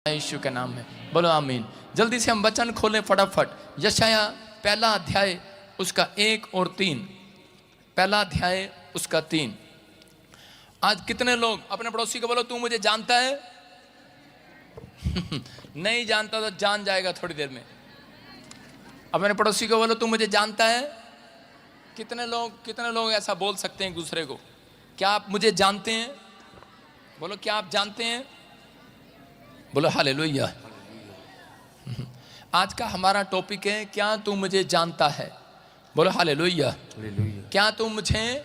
यीशु के नाम में बोलो आमीन। जल्दी से हम वचन खोलें फटाफट। यशाया पहला अध्याय उसका 1 और 3। पहला अध्याय उसका 3। आज कितने लोग अपने पड़ोसी को बोलो तू मुझे जानता है? नहीं जानता तो जान जाएगा थोड़ी देर में। अपने पड़ोसी को बोलो तू मुझे जानता है। कितने लोग ऐसा बोल सकते हैं एक दूसरे को? क्या आप मुझे जानते हैं? बोलो क्या आप जानते हैं? बोलो हालेलुया। आज का हमारा टॉपिक है क्या तू मुझे जानता है? बोलो हालेलुया। क्या तू मुझे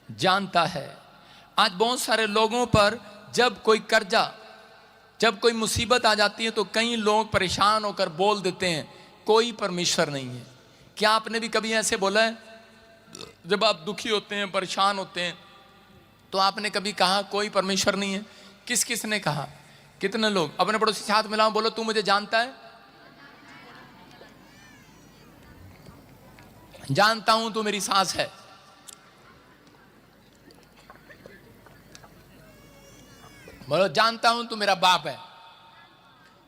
जानता है? आज बहुत सारे लोगों पर जब कोई कर्जा, जब कोई मुसीबत आ जाती है तो कई लोग परेशान होकर बोल देते हैं कोई परमेश्वर नहीं है। क्या आपने भी कभी ऐसे बोला है? जब आप दुखी होते हैं, परेशान होते हैं, तो आपने कभी कहा कोई परमेश्वर नहीं है? किस ने कहा? कितने लोग? अपने पड़ोसी से हाथ मिलाओ, बोलो तू मुझे जानता है? जानता हूं तू मेरी सांस है। बोलो जानता हूं तू मेरा बाप है।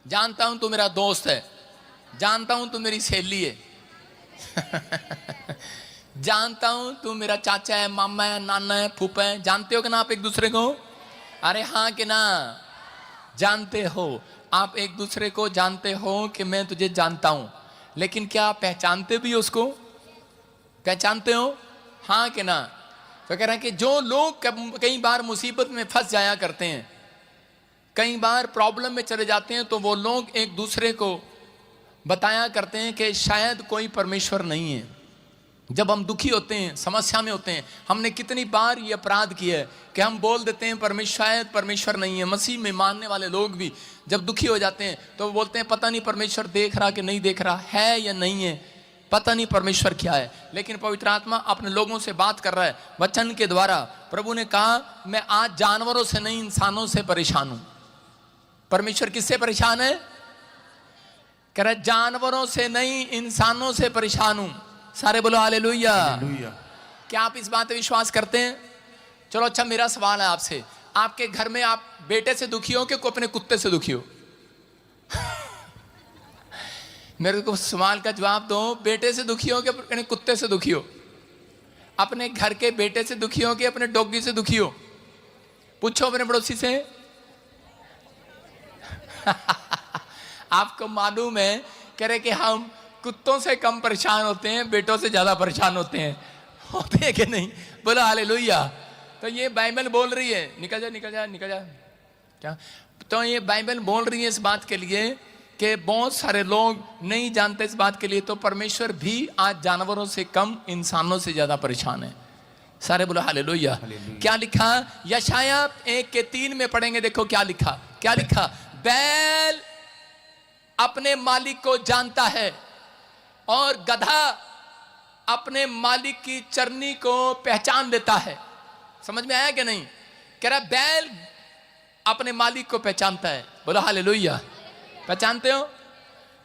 जानता हूं तू मेरा दोस्त है। जानता हूं तू मेरी सहेली है। जानता हूं तू मेरा चाचा है, मामा है, नाना है, फूफा है। जानते हो कि ना आप एक दूसरे को? अरे हाँ कि ना? जानते हो। आप एक दूसरे को जानते हो कि मैं तुझे जानता हूं, लेकिन क्या आप पहचानते भी उसको? पहचानते हो? हाँ कि ना? तो कह रहे हैं कि जो लोग कई बार मुसीबत में फंस जाया करते हैं, कई बार प्रॉब्लम में चले जाते हैं, तो वो लोग एक दूसरे को बताया करते हैं कि शायद कोई परमेश्वर नहीं है। जब हम दुखी होते हैं, समस्या में होते हैं, हमने कितनी बार ये अपराध किया है कि हम बोल देते हैं शायद परमेश्वर नहीं है। मसीह में मानने वाले लोग भी जब दुखी हो जाते हैं तो वो बोलते हैं पता नहीं परमेश्वर देख रहा कि नहीं देख रहा है या नहीं है, पता नहीं परमेश्वर क्या है। लेकिन पवित्र आत्मा अपने लोगों से बात कर रहा है वचन के द्वारा। प्रभु ने कहा मैं आज जानवरों से नहीं इंसानों से परेशान हूं। परमेश्वर किससे परेशान है? कह रहा जानवरों से नहीं इंसानों से परेशान हूं। सारे बोलो हालेलुया। क्या आप इस बात पे विश्वास करते हैं? चलो अच्छा, मेरा सवाल है आपसे, आपके घर में आप बेटे से दुखी हो कि अपने कुत्ते से दुखी हो? मेरे को सवाल का जवाब दो। बेटे से दुखी हो कि अपने कुत्ते से दुखी हो? अपने घर के बेटे से दुखी हो कि अपने डॉगी से दुखी हो? पूछो अपने पड़ोसी से। आपको मालूम है कह रहे कि हम कुत्तों से कम परेशान होते हैं, बेटों से ज्यादा परेशान होते हैं कि नहीं? बोलो हालेलुया। तो ये बाइबल बोल रही है, निकल जा क्या? तो ये बाइबल बोल रही है इस बात के लिए कि बहुत सारे लोग नहीं जानते इस बात के लिए, तो परमेश्वर भी आज जानवरों से कम इंसानों से ज्यादा परेशान है। सारे बोलो हालेलुया। क्या लिखा? यशाया 1:3 में पढ़ेंगे। देखो क्या लिखा। बैल अपने मालिक को जानता है और गधा अपने मालिक की चरनी को पहचान लेता है। समझ में आया कि नहीं? कह रहा बैल अपने मालिक को पहचानता है। बोलो हालेलुया। पहचानते हो?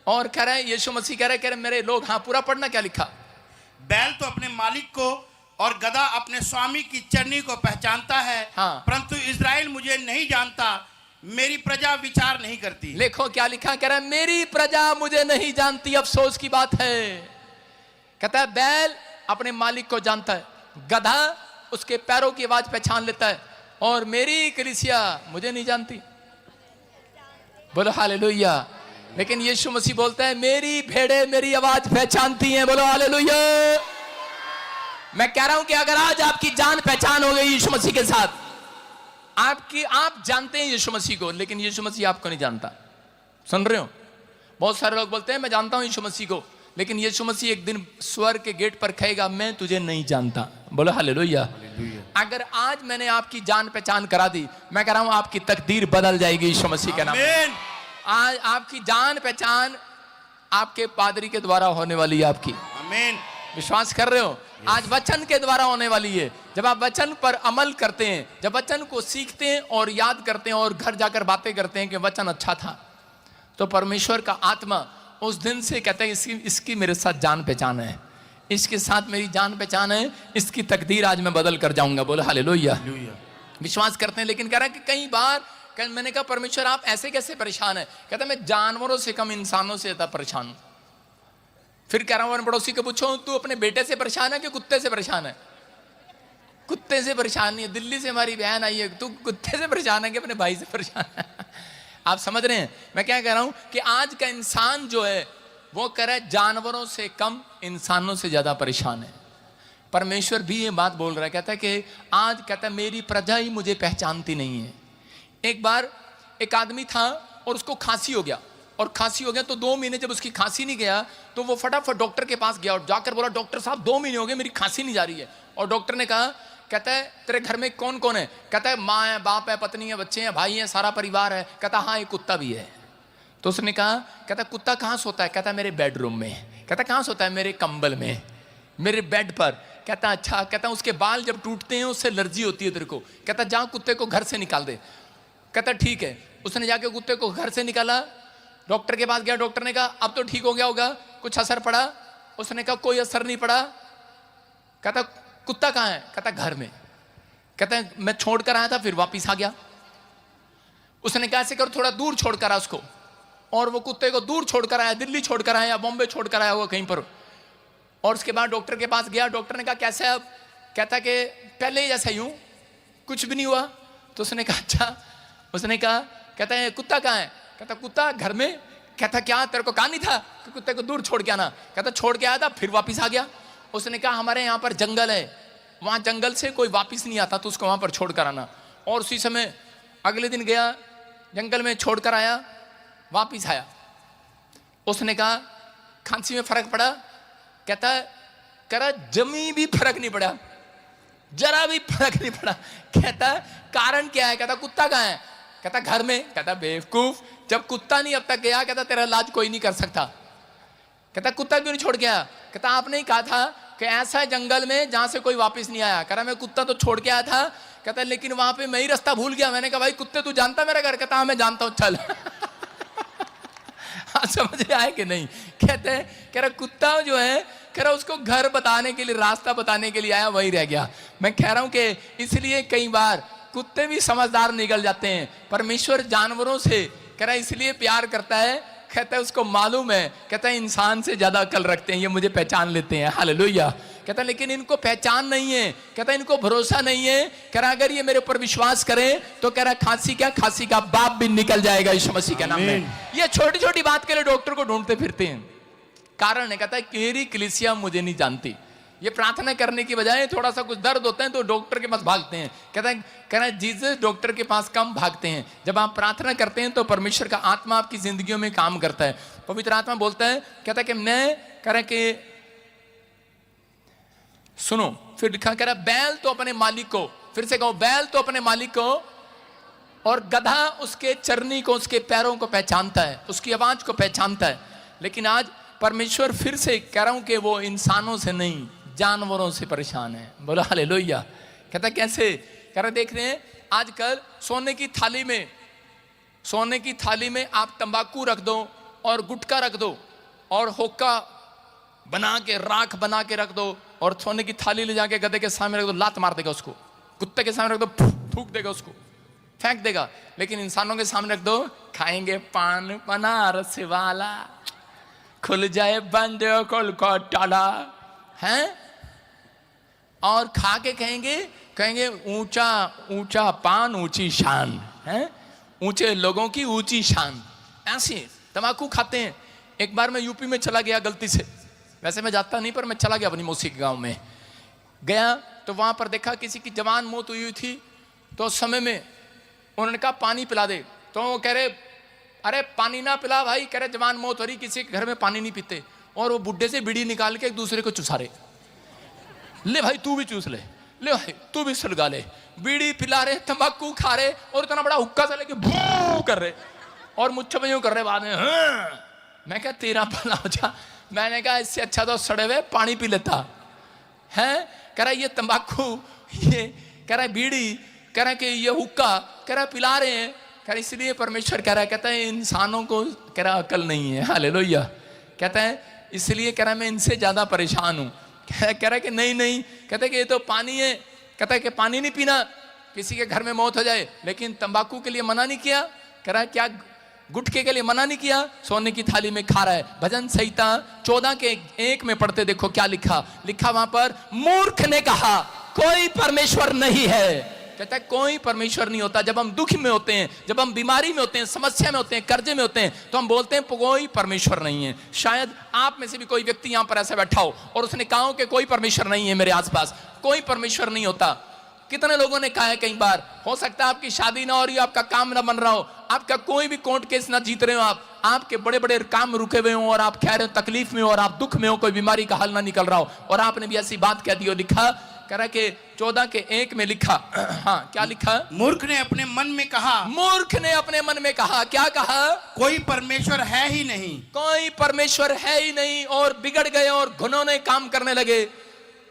और कह रहा है यीशु मसीह कह रहे मेरे लोग, हाँ पूरा पढ़ना। क्या लिखा? बैल तो अपने मालिक को और गधा अपने स्वामी की चरनी को पहचानता है, हाँ। परंतु इस्राएल मुझे नहीं जानता, मेरी प्रजा विचार नहीं करती। देखो क्या लिखा? कह रहा है मेरी प्रजा मुझे नहीं जानती। अफसोस की बात है। कहता है बैल अपने मालिक को जानता है, गधा उसके पैरों की आवाज पहचान लेता है, और मेरी कलीसिया मुझे नहीं जानती। बोलो हालेलुया। लेकिन यीशु मसीह बोलता है मेरी भेड़ें मेरी आवाज पहचानती हैं। बोलो हालेलुया। मैं कह रहा हूं कि अगर आज आपकी जान पहचान हो गई यीशु मसीह के साथ, आप जानते हैं यीशु मसीह को, लेकिन यीशु मसीह आपको नहीं जानता। सुन रहे हो? बहुत सारे लोग बोलते हैं मैं जानता हूं यीशु मसीह को, लेकिन यीशु मसीह एक दिन स्वर्ग के गेट पर कहेगा मैं तुझे नहीं जानता। बोलो हालेलुया। अगर आज मैंने आपकी जान पहचान करा दी, मैं कह रहा हूं आपकी तकदीर बदल जाएगी यीशु मसीह के नाम। आज आपकी जान पहचान आपके पादरी के द्वारा होने वाली है। आपकी आमीन। विश्वास कर रहे हो? आज वचन के द्वारा होने वाली है। जब आप वचन पर अमल करते हैं, जब वचन को सीखते हैं और याद करते हैं और घर जाकर बातें करते हैं कि वचन अच्छा था, तो परमेश्वर का आत्मा उस दिन से कहते हैं इसकी मेरे साथ जान पहचान है, इसके साथ मेरी जान पहचान है, इसकी तकदीर आज मैं बदल कर जाऊंगा। बोलो हालेलुया। विश्वास करते हैं। लेकिन कह रहा है कि कई बार मैंने कहा परमेश्वर आप ऐसे कैसे परेशान है? कहता मैं जानवरों से कम इंसानों से ज्यादा परेशान हूं। फिर कह रहा हूं पड़ोसी को पूछो तू अपने बेटे से परेशान है कि कुत्ते से परेशान है? कुत्ते से परेशान नहीं है। दिल्ली से हमारी बहन आई है, तू कुत्ते से परेशान है कि अपने भाई से परेशान है? आप समझ रहे हैं मैं क्या कह रहा हूं कि आज का इंसान जो है वो कह रहा है जानवरों से कम इंसानों से ज्यादा परेशान है। परमेश्वर भी ये बात बोल रहा है, कहता है कि आज कहता है मेरी प्रजा ही मुझे पहचानती नहीं है। एक बार एक आदमी था और उसको खांसी हो गया, और खांसी हो गया तो 2 महीने जब उसकी खांसी नहीं गया तो वो फटाफट डॉक्टर के पास गया और जाकर बोला डॉक्टर साहब 2 महीने हो गए मेरी खांसी नहीं जा रही है। और डॉक्टर ने कहा, कहता है तेरे घर में कौन कौन है? कहता है माँ है, बाप है, पत्नी है, बच्चे हैं, भाई हैं, सारा परिवार है। कहता हाँ एक कुत्ता भी है। तो उसने कहा, कहता कुत्ता कहाँ सोता है? कहता मेरे बेडरूम में। कहता कहाँ सोता है? मेरे कंबल में, मेरे बेड पर। कहता अच्छा। कहता उसके बाल जब टूटते हैं उससे एलर्जी होती है तेरे को। कहता जा कुत्ते को घर से निकाल दे। कहता ठीक है। उसने जाके कुत्ते को घर से निकाला, डॉक्टर के पास गया, डॉक्टर ने कहा अब तो ठीक हो गया होगा, कुछ असर पड़ा? उसने कहा कोई असर नहीं पड़ा। कहता कुत्ता कहाँ है? कहता घर में। कहता मैं छोड़ कर आया था फिर वापिस आ गया। उसने कहा ऐसे कर थोड़ा दूर छोड़ कर आ उसको, और वो कुत्ते को दूर छोड़ कर आया, दिल्ली छोड़ कर आया, बॉम्बे छोड़ कर आया हुआ कहीं पर। और उसके बाद डॉक्टर के पास गया, डॉक्टर ने कहा कैसा है अब? कहता कि पहले ही जैसा ही हूं, कुछ भी नहीं हुआ। तो उसने कहा अच्छा। उसने कहा, कहता है कुत्ता कहाँ है? कहता कुत्ता घर में। कहता क्या तेरे को कहा नहीं था कि कुत्ते को दूर छोड़ के आना? कहता छोड़ के आया था फिर वापिस आ गया। उसने कहा हमारे यहाँ पर जंगल है, वहाँ जंगल से कोई वापिस नहीं आता तो उसको वहाँ पर छोड़ कर आना। और उसी समय अगले दिन गया, जंगल में छोड़ कर आया, वापिस आया। उसने कहा खांसी में फर्क पड़ा? कहता है करा जमी भी फर्क नहीं पड़ा, जरा भी फर्क नहीं पड़ा। कहता कारण क्या है? कहता कुत्ता कहाँ है? कहता घर में। कहता बेवकूफ, जब कुत्ता नहीं अब तक गया कहता तेरा इलाज कोई नहीं कर सकता। कहता कुत्ता क्यों नहीं छोड़ गया? कहता आपने ही कहा था कि ऐसा है जंगल में जहां से कोई वापस नहीं आया। कह रहा मैं कुत्ता तो छोड़ के आया था। कहता लेकिन वहां पे मैं ही रास्ता भूल गया। मैंने कहा भाई कुत्ते तू जानता मेरा घर? कहता हाँ मैं जानता हूं चल। हाँ समझ आए कि नहीं? कहते हैं कह रहा कुत्ता जो है कह रहा उसको घर बताने के लिए, रास्ता बताने के लिए आया, वही रह गया। मैं कह रहा हूं कि इसलिए कई बार कुत्ते भी समझदार निकल जाते हैं। परमेश्वर जानवरों से कह रहा इसलिए प्यार करता है, कहता है उसको मालूम है, कहता है इंसान से ज्यादा अकल रखते हैं, ये मुझे पहचान लेते हैं। हालेलुया। कहता है लेकिन इनको पहचान नहीं है, कहता है इनको भरोसा नहीं है। कह रहा अगर ये मेरे ऊपर विश्वास करें तो कह रहा खांसी क्या, खांसी का बाप भी निकल जाएगा यीशु मसीह के नाम में। ये छोटी छोटी बात के लिए डॉक्टर को ढूंढते फिरते हैं। कारण है कहता है मेरी कलीसिया मुझे नहीं जानती। ये प्रार्थना करने की बजाय थोड़ा सा कुछ दर्द होता है तो डॉक्टर के पास भागते हैं। कहता है जीसस डॉक्टर के पास कम भागते हैं। जब आप प्रार्थना करते हैं तो परमेश्वर का आत्मा आपकी जिंदगियों में काम करता है। पवित्र आत्मा बोलता है, कहता है कि मैं कह रहा कि सुनो, फिर लिखा कह रहा बैल तो अपने मालिक को, फिर से कहो बैल तो अपने मालिक को, और गधा उसके चरनी को, उसके पैरों को पहचानता है, उसकी आवाज को पहचानता है। लेकिन आज परमेश्वर फिर से कह रहा हूं कि वो इंसानों से नहीं जानवरों से परेशान है। बोलो हालेलुया। कहता कैसे? कह रहे देख रहे हैं आजकल सोने की थाली में आप तंबाकू रख दो और गुटखा रख दो और हुक्का बना के, राख बना के रख दो, और सोने की थाली ले जाके गधे के सामने रख दो, लात मार देगा उसको। कुत्ते के सामने रख दो, थूक देगा उसको, फेंक देगा। लेकिन इंसानों के सामने रख दो, खाएंगे पान बनारस वाला, खुल जाए बंद कोलकाता है, और खा के कहेंगे ऊंचा ऊंचा पान ऊंची शान है, ऊंचे लोगों की ऊंची शान। ऐसे तंबाकू खाते हैं। एक बार मैं यूपी में चला गया गलती से, वैसे मैं जाता नहीं पर मैं चला गया अपनी मौसी के गांव में गया, तो वहां पर देखा किसी की जवान मौत हुई थी। तो उस समय में उन्होंने कहा पानी पिला दे, तो वो कह रहे अरे पानी ना पिला भाई, कह रहे जवान मौत हो रही, किसी के घर में पानी नहीं पीते। और वो बुड्ढे से बीड़ी निकाल के एक दूसरे को चुसा रहे, ले भाई तू भी चूस ले भाई तू भी सुलगा ले। बीड़ी पिला रहे, तंबाकू खा रहे, और इतना बड़ा हुक्का से लेके भू कर रहे, और मुझसे में यूं कर रहे बाद में। मैं क्या तेरा भला हो जा। मैंने कहा इससे अच्छा तो सड़े हुए पानी पी लेता है। कह रहा ये तंबाकू, ये कह रहा बीड़ी, कह रहा कि ये हुक्का, कह रहा पिला रहे हैं। कह रहा इसलिए परमेश्वर कह रहा है, कहता है इंसानों को कह रहा अकल नहीं है। हालेलुया। कहता है इसलिए कह रहा मैं इनसे ज्यादा परेशान हूं। कह रहा है कि नहीं, कहता है कि ये तो पानी है, कहता है कि पानी नहीं पीना, किसी के घर में मौत हो जाए, लेकिन तंबाकू के लिए मना नहीं किया। कह रहा है क्या गुटखे के लिए मना नहीं किया, सोने की थाली में खा रहा है। भजन संहिता 14:1 में पढ़ते देखो क्या लिखा वहां पर, मूर्ख ने कहा कोई परमेश्वर नहीं है। कहता है कोई परमेश्वर नहीं होता। जब हम दुख में होते हैं, जब हम बीमारी में होते हैं, समस्या में होते हैं, कर्जे में होते हैं, तो हम बोलते हैं कोई परमेश्वर नहीं है। शायद आप में से भी कोई व्यक्ति यहां पर ऐसा बैठा हो और उसने कहा हो कि कोई परमेश्वर नहीं है मेरे आसपास, कोई परमेश्वर नहीं होता। कितने लोगों ने कहा है कई बार। हो सकता है आपकी शादी ना हो रही हो, आपका काम ना बन रहा हो, आपका कोई भी कोर्ट केस ना जीत रहे हो, आपके बड़े बड़े काम रुके हुए हो और आप कह रहे हो तकलीफ में हो और आप दुख में हो, कोई बीमारी का हल ना निकल रहा हो, और आपने भी ऐसी बात कह दी हो। लिखा कह रहा कि 14:1 में लिखा, हाँ क्या लिखा, मूर्ख ने अपने मन में कहा, मूर्ख ने अपने मन में कहा, क्या कहा, कोई परमेश्वर है ही नहीं, कोई परमेश्वर है ही नहीं, और बिगड़ गए और घुनौने काम करने लगे।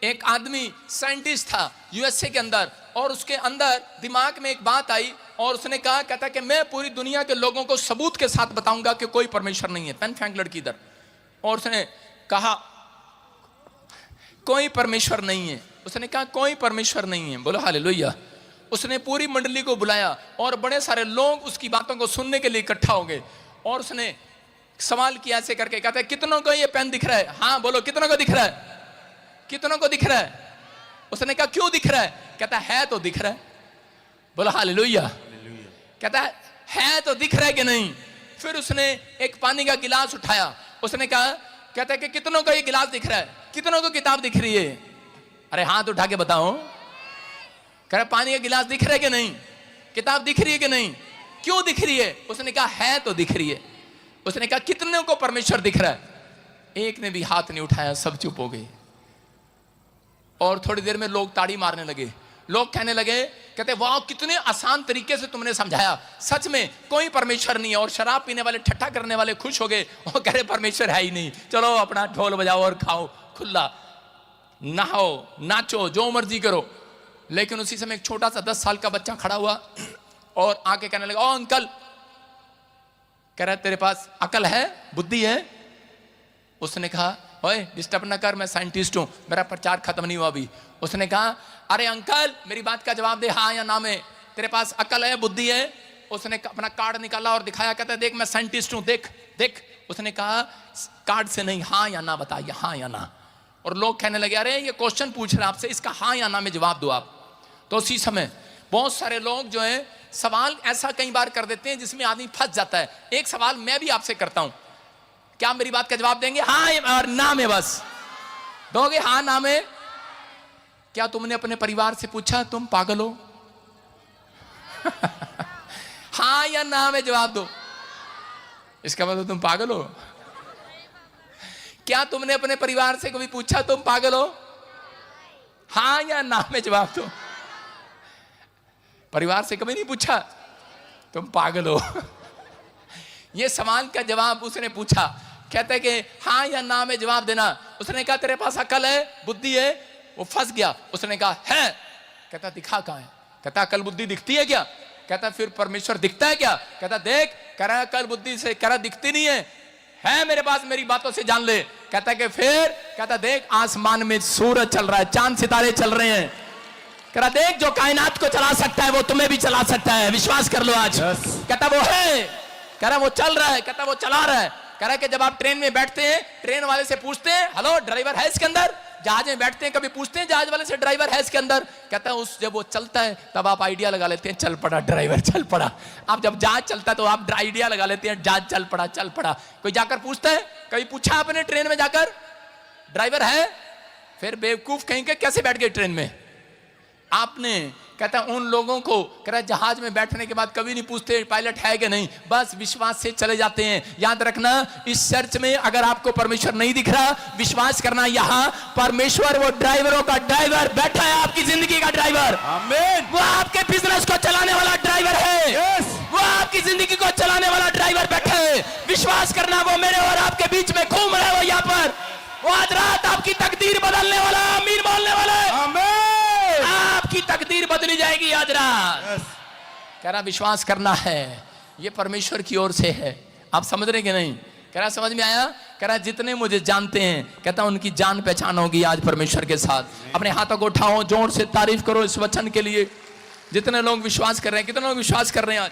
एक आदमी साइंटिस्ट था यूएसए के अंदर, और उसके अंदर दिमाग में एक बात आई और उसने कहा, कहता कि मैं पूरी दुनिया के लोगों को सबूत के साथ बताऊंगा कि कोई परमेश्वर नहीं है। पेन फेंक लड़की इधर, और उसने कहा कोई परमेश्वर नहीं है। उसने कहा कोई परमेश्वर नहीं है, बोलो हालेलुया। उसने पूरी मंडली को बुलाया और बड़े सारे लोग उसकी बातों को सुनने के लिए इकट्ठा हो गए, और उसने सवाल किया ऐसे करके, कहता है कितनों को ये पेन दिख रहा है, हाँ बोलो कितनों को दिख रहा है, कितनों को दिख रहा है। उसने कहा क्यों दिख रहा है, कहता है तो दिख रहा है, बोलो हालेलुया। कहता है तो दिख रहा है कि नहीं। फिर उसने एक पानी का गिलास उठाया, उसने कहा, कहता है कि कितनों को ये गिलास दिख रहा है, कितनों को किताब दिख रही है, अरे हाथ उठा के बताओ। कह रहा पानी का गिलास दिख रहा है कि नहीं, किताब दिख रही है कि नहीं, क्यों दिख रही है। उसने कहा है तो दिख रही है। उसने कहा कितनों को परमेश्वर दिख रहा है। एक ने भी हाथ नहीं उठाया, सब चुप हो गए। और थोड़ी देर में लोग ताड़ी मारने लगे, लोग कहने लगे, कहते वाह कितने आसान तरीके से तुमने समझाया, सच में कोई परमेश्वर नहीं है। और शराब पीने वाले, ठट्ठा करने वाले खुश हो गए और कह रहे परमेश्वर है ही नहीं, चलो अपना ढोल बजाओ और खाओ खुला, नहाओ नाचो जो मर्जी करो। लेकिन उसी समय एक छोटा सा 10 साल का बच्चा खड़ा हुआ और आके कहने लगा, ओ अंकल, कह रहा तेरे पास अकल है, बुद्धि है। उसने कहा ओए डिस्टर्ब ना कर, मैं साइंटिस्ट हूं, मेरा प्रचार खत्म नहीं हुआ अभी। उसने कहा अरे अंकल मेरी बात का जवाब दे, हाँ या ना में, तेरे पास अकल है, बुद्धि है। उसने अपना कार्ड निकाला और दिखाया, कहता देख मैं साइंटिस्ट हूं, देख देख। उसने कहा कार्ड से नहीं, हाँ या ना बताइए, हाँ या ना। और लोग कहने लगे अरे ये क्वेश्चन पूछ रहे आपसे, इसका हाँ या ना में जवाब दो आप। तो उसी समय बहुत सारे लोग जो है सवाल ऐसा कई बार कर देते हैं जिसमें आदमी फंस जाता है। एक सवाल मैं भी आपसे करता हूं, क्या मेरी बात का जवाब देंगे, हाँ और ना में बस दोगे, हाँ ना में। क्या तुमने अपने परिवार से पूछा तुम पागल हो हाँ या ना में जवाब दो, इसका मतलब तुम पागल हो। क्या तुमने अपने परिवार से कभी पूछा तुम पागल हो, हाँ या ना में जवाब दो। परिवार से कभी नहीं पूछा तुम पागल हो ये सवाल का जवाब उसने पूछा, कहते कि हाँ या ना में जवाब देना। उसने कहा तेरे पास अकल है, बुद्धि है। वो फंस गया। उसने कहा है। कहता दिखा कहाँ है। कहता अकल बुद्धि दिखती है क्या। कहता फिर परमेश्वर दिखता है क्या। कहता देख, कह रहा अकल बुद्धि से, कह रहा दिखती नहीं है मेरे पास, मेरी बातों से जान ले। कहता कि फिर, कहता देख आसमान में सूरज चल रहा है, चांद सितारे चल रहे हैं। कह रहा देख जो कायनात को चला सकता है वो तुम्हें भी चला सकता है, विश्वास कर लो आज। कहता वो है, कह रहा वो चल रहा है, कहता वो चला रहा है। कह रहा कि जब आप ट्रेन में बैठते हैं, ट्रेन वाले से पूछते हैं हेलो ड्राइवर है इसके अंदर। जहाज में बैठते हैं कभी पूछते हैं जहाज वाले से ड्राइवर है इसके अंदर। कहता है उस जब वो चलता है तब आप आइडिया लगा लेते हैं चल पड़ा ड्राइवर चल पड़ा। आप जब जहाज चलता है तो आप आइडिया लगा लेते हैं जहाज चल पड़ा। कोई जाकर पूछता है, कभी पूछा आपने ट्रेन में जाकर ड्राइवर है, फिर बेवकूफ कहेंगे कैसे बैठ गए ट्रेन में आपने। कहता है उन लोगों को, कह रहा जहाज में बैठने के बाद कभी नहीं पूछते पायलट है कि नहीं, बस विश्वास से चले जाते हैं। याद रखना इस चर्च में अगर आपको परमेश्वर नहीं दिख रहा, विश्वास करना यहाँ परमेश्वर वो ड्राइवरों का ड्राइवर बैठा है, आपकी जिंदगी का ड्राइवर। आमीन। वो आपके बिजनेस को चलाने वाला ड्राइवर है। वो आपकी जिंदगी को चलाने वाला ड्राइवर बैठा है। विश्वास करना वो मेरे और आपके बीच में घूम रहा है। वो यहाँ पर वो आज रात आपकी तकदीर बदलने वाला, आमीन बोलने वाला है। आपकी तकदीर बदली जाएगी आज रात। कह रहा विश्वास करना है, ये परमेश्वर की ओर से है। आप समझ रहे कि नहीं। कह रहा समझ में आया। कह रहा जितने मुझे जानते हैं, कहता उनकी जान पहचान होगी आज परमेश्वर के साथ। अपने हाथों को उठाओ, जोर से तारीफ करो इस वचन के लिए। जितने लोग विश्वास कर रहे हैं, कितने लोग विश्वास कर रहे हैं आज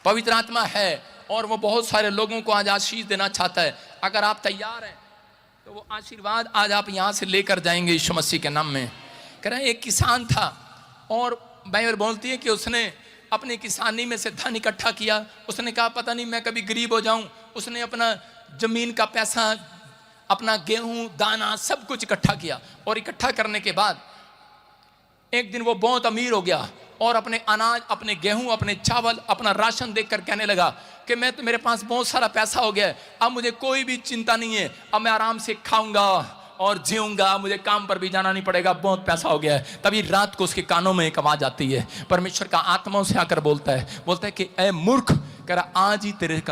पवित्र आत्मा है और वो बहुत सारे लोगों को आज आशीष देना चाहता है। अगर आप तैयार हैं तो वो आशीर्वाद आज आप यहां से लेकर जाएंगे यीशु मसीह के नाम में। कह रहे हैं एक किसान था और बाइबल बोलती है कि उसने अपनी किसानी में से धन इकट्ठा किया। उसने कहा पता नहीं मैं कभी गरीब हो जाऊं। उसने अपना जमीन का पैसा, अपना गेहूं, दाना सब कुछ इकट्ठा किया और इकट्ठा करने के बाद एक दिन वो बहुत अमीर हो गया और अपने अनाज, अपने गेहूं, अपने चावल, अपना राशन देखकर कहने लगा कि मैं तो, मेरे पास बहुत सारा पैसा हो गया है, अब मुझे कोई भी चिंता नहीं है, अब मैं आराम से खाऊंगा और जीऊंगा, मुझे काम पर भी जाना नहीं पड़ेगा, बहुत पैसा हो गया है। तभी रात को उसके कानों में एक आवाज आती है, परमेश्वर का आत्मा उसे आकर बोलता है कि ए मूर्ख, कह रहा आज ही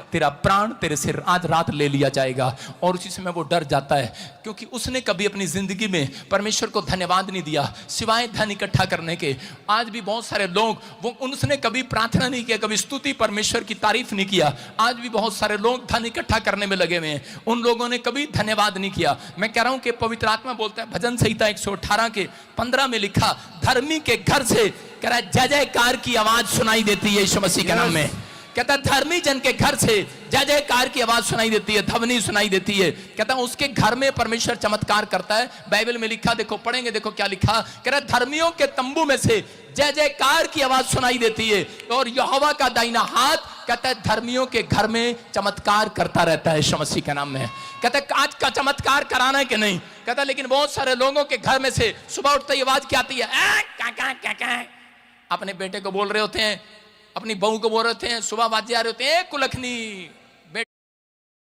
तेरा प्राण तेरे से आज रात ले लिया जाएगा। और उसी समय वो डर जाता है क्योंकि उसने कभी अपनी जिंदगी में परमेश्वर को धन्यवाद नहीं दिया सिवाय धन इकट्ठा करने के। आज भी बहुत सारे लोग उसने कभी प्रार्थना नहीं किया, कभी स्तुति परमेश्वर की तारीफ नहीं किया। आज भी बहुत सारे लोग धन इकट्ठा करने में लगे हुए हैं, उन लोगों ने कभी धन्यवाद नहीं किया। मैं कह रहा हूं कि पवित्र आत्मा बोलता है, भजन संहिता 118 के 15 में लिखा, धर्मी के घर से कह रहा है जय जयकार की आवाज सुनाई देती है यीशु मसीह के नाम में। कहता है धर्मी जन के घर से जय जयकार की आवाज सुनाई देती है, ध्वनि सुनाई देती है। कहता है उसके घर में परमेश्वर चमत्कार करता है। बाइबल में लिखा, देखो पढ़ेंगे, देखो क्या लिखा। कह रहा है धर्मियों के तंबू में से जय जयकार की आवाज सुनाई देती है और यहोवा का दाहिना हाथ, कहता है धर्मियों के घर में चमत्कार करता रहता है यीशु मसीह के नाम में। कहता है आज का चमत्कार कराना है कि नहीं। कहता है लेकिन बहुत सारे लोगों के घर में से सुबह उठते ही आवाज क्या आती है, अपने बेटे को बोल रहे होते हैं, अपनी बहू को बोल रहे हैं, सुबह बाजे आ रहे होते हैं, कुलखनी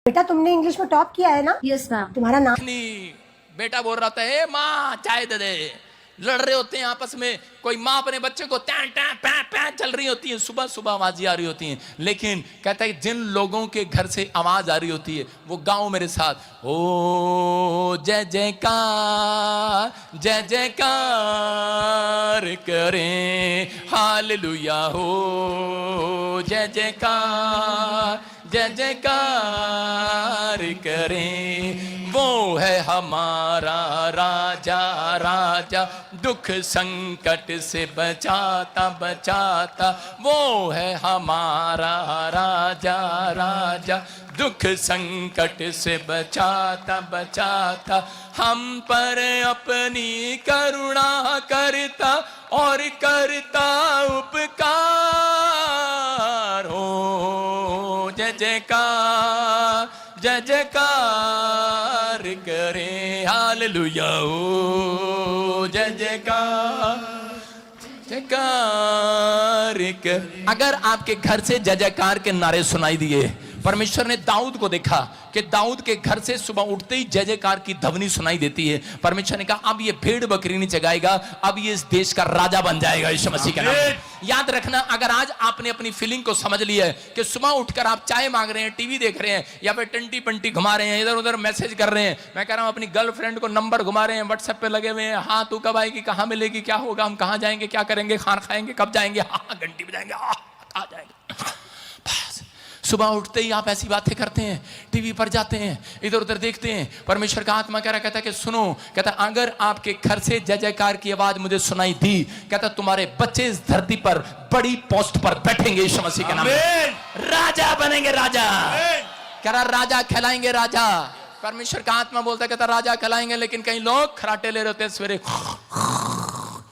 बेटा तुमने इंग्लिश में टॉप किया है ना? Yes ma'am. तुम्हारा नाम? बेटा बोल रहा था माँ चाय दे दे। लड़ रहे होते हैं आपस में, कोई माँ अपने बच्चे को चल रही होती है, सुबह सुबह आवाज आ रही होती है। लेकिन कहता है जिन लोगों के घर से आवाज आ रही होती है वो गाओ मेरे साथ, ओ जय जयकार जय जयकार करें, हालेलुया हो जय जयकार जय जयकार करें। वो है हमारा राजा राजा, दुख संकट से बचाता बचाता। वो है हमारा राजा राजा, दुख संकट से बचाता बचाता। हम पर अपनी करुणा करता और करता उपकार। हो जय जयकार जय जयकार करे, हालेलुया हो जय जयकार जयकार। अगर आपके घर से जय जयकार के नारे सुनाई दिए, परमेश्वर ने दाऊद को देखा कि दाऊद के घर से सुबह उठते ही जय जयकार की ध्वनि सुनाई देती है। परमेश्वर ने कहा अब ये भेड़ बकरी नहीं जगाएगा, अब ये इस देश का राजा बन जाएगा यीशु मसीह के नाम में। याद रखना, अगर आज आपने अपनी फीलिंग को समझ लिया है कि सुबह उठकर आप चाय मांग रहे हैं, टीवी देख रहे हैं या फिर टंटी पंटी घुमा रहे हैं, इधर उधर मैसेज कर रहे हैं, मैं कह रहा हूं अपनी गर्लफ्रेंड को नंबर घुमा रहे हैं, व्हाट्सएप पे लगे हुए हैं, हाँ तू कब आएगी, कहाँ मिलेगी, क्या होगा, हम कहाँ जाएंगे, क्या करेंगे, खाना खाएंगे, कब जाएंगे, हाँ घंटी बजाएंगे, हाँ आ जाएंगे। सुबह उठते ही आप ऐसी बातें करते हैं, टीवी पर जाते हैं, इधर उधर देखते हैं। परमेश्वर का आत्मा कह रहा, कहता है कि सुनो, कहता अगर आपके घर से जय जयकार की आवाज मुझे सुनाई दी, कहता तुम्हारे बच्चे इस धरती पर बड़ी पोस्ट पर बैठेंगे यीशु मसीह के नाम में, राजा बनेंगे राजा। कह रहा राजा कहलाएंगे राजा। परमेश्वर का आत्मा बोलता है, कहता राजा कहलाएंगे। लेकिन कई लोग खराटे ले रहे होते हैं, सवेरे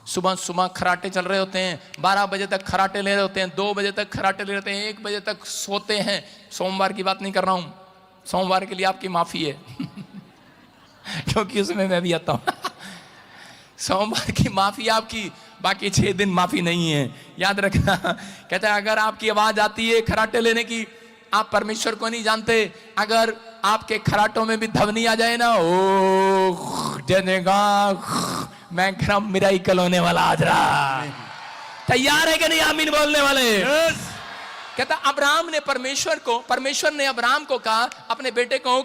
सुबह सुबह खराटे चल रहे होते हैं, 12 बजे तक खराटे ले रहे होते हैं, 2 बजे तक खराटे ले रहे होते हैं, 1 बजे तक सोते हैं। सोमवार की बात नहीं कर रहा हूं, सोमवार के लिए आपकी माफी है क्योंकि उसमें मैं भी आता हूं सोमवार की माफी आपकी, बाकी 6 दिन माफी नहीं है, याद रखना। कहता है अगर आपकी आवाज आती है खराटे लेने की, आप परमेश्वर को नहीं जानते। अगर आपके खराटों में भी ध्वनि आ जाए ना, ओ जनेगा, मैं कह रहा हूं मेरा ही कल होने वाला आज रहा। तैयार है कि नहीं आमीन बोलने वाले? yes. कहता अब्राहम ने परमेश्वर ने अब्राहम को कहा अपने बेटे को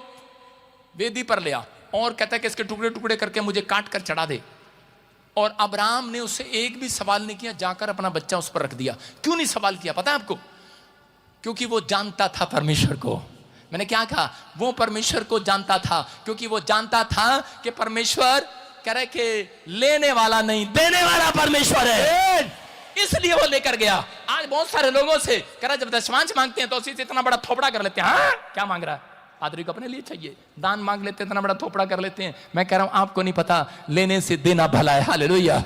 वेदी पर ले आ, और कहता है कि इसके टुकड़े टुकड़े करके मुझे काट कर चढ़ा दे। और अब्राहम ने उससे एक भी सवाल नहीं किया, जाकर अपना बच्चा उस पर रख दिया। क्यों नहीं सवाल किया पता है आपको? क्योंकि वो जानता था परमेश्वर को। मैंने क्या कहा? वो परमेश्वर को जानता था, क्योंकि वो जानता था कि परमेश्वर कह रहे कि लेने वाला नहीं, देने वाला परमेश्वर है। इसलिए वो लेकर गया। आज बहुत सारे लोगों से कह रहा जब दशमांश मांगते हैं तो उसी से इतना बड़ा थोपड़ा कर लेते हैं। हाँ क्या मांग रहा है? पादरी को अपने लिए चाहिए, दान मांग लेते हैं, इतना बड़ा थोपड़ा कर लेते हैं। मैं कह रहा हूं आपको नहीं पता, लेने से देना भला है। हालेलुया।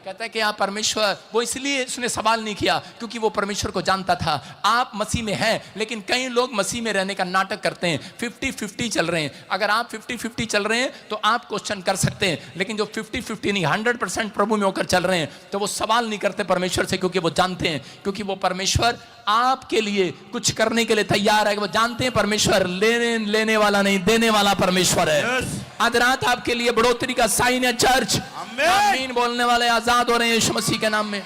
कहता है कि आप परमेश्वर, वो इसलिए उसने सवाल नहीं किया क्योंकि वो परमेश्वर को जानता था। आप मसीह में हैं, लेकिन कई लोग मसीह में रहने का नाटक करते हैं, 50-50 चल रहे हैं। अगर आप 50-50 चल रहे हैं तो आप क्वेश्चन कर सकते हैं, लेकिन जो 50-50 नहीं 100% प्रभु में होकर चल रहे हैं तो वो सवाल नहीं करते परमेश्वर से, क्योंकि वो जानते हैं, क्योंकि वो परमेश्वर आपके लिए कुछ करने के लिए तैयार है। वो जानते हैं परमेश्वर लेने वाला नहीं, देने वाला परमेश्वर है। आज रात आपके लिए बढ़ोतरी का साइन है चर्च। आमीन बोलने वाले आजाद हो रहे हैं यीशु मसीह के नाम में।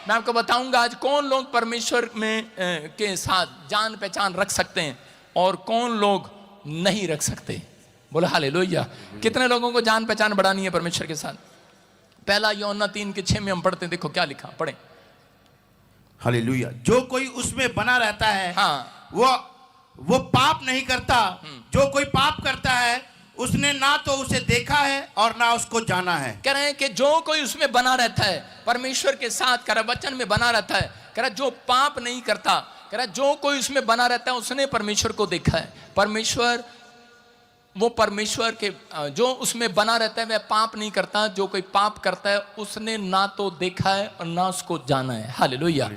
मैं आपको बताऊंगा आज कौन लोग परमेश्वर में के साथ जान पहचान रख सकते हैं और कौन लोग नहीं रख सकते। बोलो हालेलुया। कितने लोगों को जान पहचान बढ़ानी है परमेश्वर के साथ? पहला यूहन्ना 3:6 में हम पढ़ते हैं, देखो क्या लिखा, पढ़े। हालेलुया। जो कोई उसमें बना रहता है, हाँ, वो पाप नहीं करता। जो कोई पाप करता है उसने ना तो उसे देखा है और ना उसको जाना है। कह रहे हैं कि जो कोई उसमें बना रहता है, परमेश्वर के साथ, कह रहा वचन में बना रहता है, कह रहा जो पाप नहीं करता, कह रहा जो कोई उसमें बना रहता है उसने परमेश्वर को देखा है। परमेश्वर, वो परमेश्वर के जो उसमें बना रहता है वह पाप नहीं करता। जो कोई पाप करता है उसने ना तो देखा है और ना उसको जाना है। हालेलुया।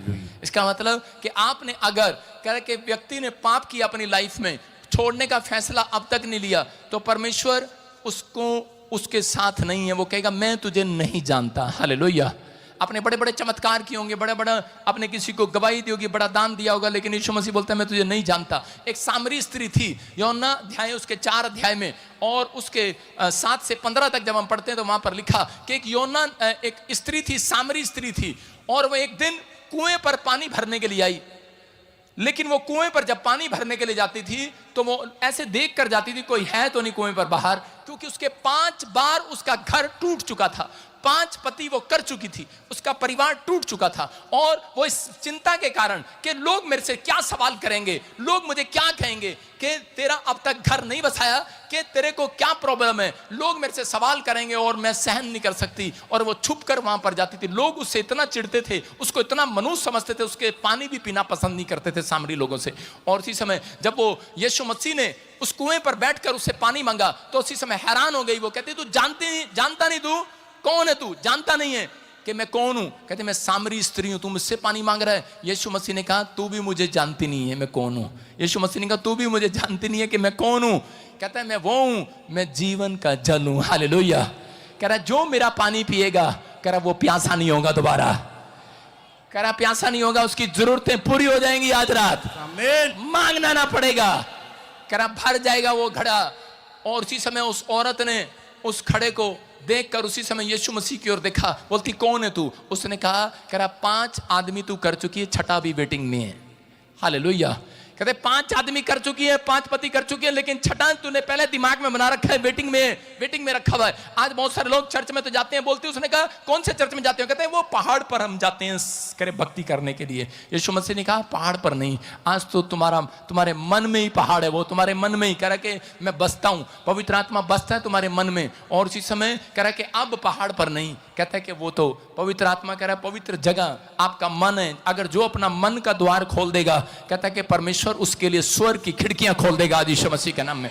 इसका मतलब कि आपने अगर कह रहे कि व्यक्ति ने पाप किया अपनी लाइफ में, छोड़ने का फैसला अब तक नहीं लिया, तो परमेश्वर उसको उसके साथ नहीं है। वो कहेगा मैं तुझे नहीं जानता। हालेलुया। आपने बड़े बड़े चमत्कार किए होंगे, बड़ा बड़ा आपने किसी को गवाही दी होगी, बड़ा दान दिया होगा, लेकिन यीशु मसीह बोलता है मैं तुझे नहीं जानता। एक सामरी स्त्री थी, यूहन्ना अध्याय उसके 4 अध्याय में और उसके 7 से 15 तक जब हम पढ़ते हैं तो वहां पर लिखा कि एक स्त्री थी, सामरी स्त्री थी, और वो एक दिन कुएं पर पानी भरने के लिए आई। लेकिन वो कुएं पर जब पानी भरने के लिए जाती थी तो वो ऐसे देख कर जाती थी कोई है तो नहीं कुएं पर बाहर, क्योंकि उसके 5 बार उसका घर टूट चुका था, 5 पति वो कर चुकी थी, उसका परिवार टूट चुका था। और वो इस चिंता के कारण कि लोग मेरे से क्या सवाल करेंगे, लोग मुझे क्या कहेंगे कि तेरा अब तक घर नहीं बसाया, कि तेरे को क्या प्रॉब्लम है, लोग मेरे से सवाल करेंगे और मैं सहन नहीं कर सकती। और वो छुप कर वहां पर जाती थी। लोग उससे इतना चिढ़ते थे, उसको इतना मनुष्य समझते थे, उसके पानी भी पीना पसंद नहीं करते थे सामरी लोगों से। और उसी समय जब वो यीशु मसीह ने उस कुएं पर बैठकर उससे पानी मांगा तो उसी समय हैरान हो गई। वो कहती तू जानता नहीं, तू कौन है, तू जानता नहीं है कि मैं कौन हूं? कहते मैं सामरी स्त्री हूं, तू मुझसे पानी मांग रहा है। यीशु मसीह ने कहा तू भी मुझे जानती नहीं है मैं कौन हूं। यीशु मसीह ने कहा तू भी मुझे जानती नहीं है कि मैं कौन हूं। कहता है मैं वो हूं, मैं जीवन का जल हूं। हालेलुया। कह रहा जो मेरा पानी पिएगा, कह रहा वो प्यासा नहीं होगा दोबारा, कह रहा प्यासा नहीं होगा, उसकी जरूरतें पूरी हो जाएंगी आज रात, आमीन, मांगना ना पड़ेगा, कह रहा भर जाएगा वो घड़ा। और उसी समय उस औरत ने उस खड़े को देखकर उसी समय यीशु मसीह की ओर देखा, बोलती कौन है तू? उसने कहा, कह रहा 5 आदमी तू कर चुकी है, छठा भी वेटिंग में है। हालेलुया। कहते 5 आदमी कर चुकी है, 5 पति कर चुकी है, लेकिन छठा तूने पहले दिमाग में बना रखा है, वेटिंग में रखा हुआ है। आज बहुत सारे लोग चर्च में तो जाते हैं, बोलते हैं, उसने कहा कौन से चर्च में जाते हैं? कहते हैं वो पहाड़ पर हम जाते हैं करे भक्ति करने के लिए। यीशु मसीह ने कहा पहाड़ पर नहीं, आज तो तुम्हारे मन में ही पहाड़ है, वो तुम्हारे मन में ही। कह रहा कि मैं बसता हूं, पवित्र आत्मा बसता है तुम्हारे मन में। और उसी समय कह रहा कि अब पहाड़ पर नहीं, कहता है कि वो तो पवित्र आत्मा, कह रहा है पवित्र जगह आपका मन है। अगर जो अपना मन का द्वार खोल देगा, कहता है कि परमेश्वर उसके लिए स्वर्ग की खिड़कियां खोल देगा आज यीशु मसीह के नाम में।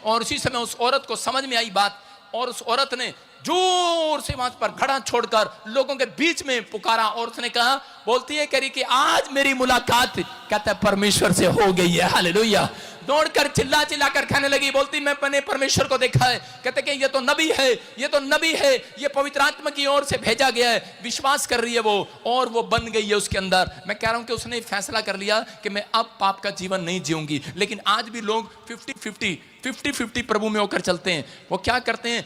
और उसी समय उस औरत को समझ में आई बात, और उस औरत ने जोर से वहां पर घड़ा छोड़कर लोगों के बीच में पुकारा। और उसने कहा, बोलती है, कह रही कि आज मेरी मुलाकात, कहता है परमेश्वर से हो गई है। हालेलुया। दौड़कर चिल्ला कर कहने लगी, बोलती मैंने परमेश्वर को देखा है। कहते कि ये तो नबी है, ये तो नबी है, ये पवित्र आत्मा की ओर से भेजा गया है। विश्वास कर रही है वो, और वो बन गई है उसके अंदर। मैं कह रहा हूं कि उसने फैसला कर लिया कि मैं अब पाप का जीवन नहीं जीऊंगी। लेकिन आज भी लोग 50-50 प्रभु में होकर चलते हैं। वो क्या करते हैं,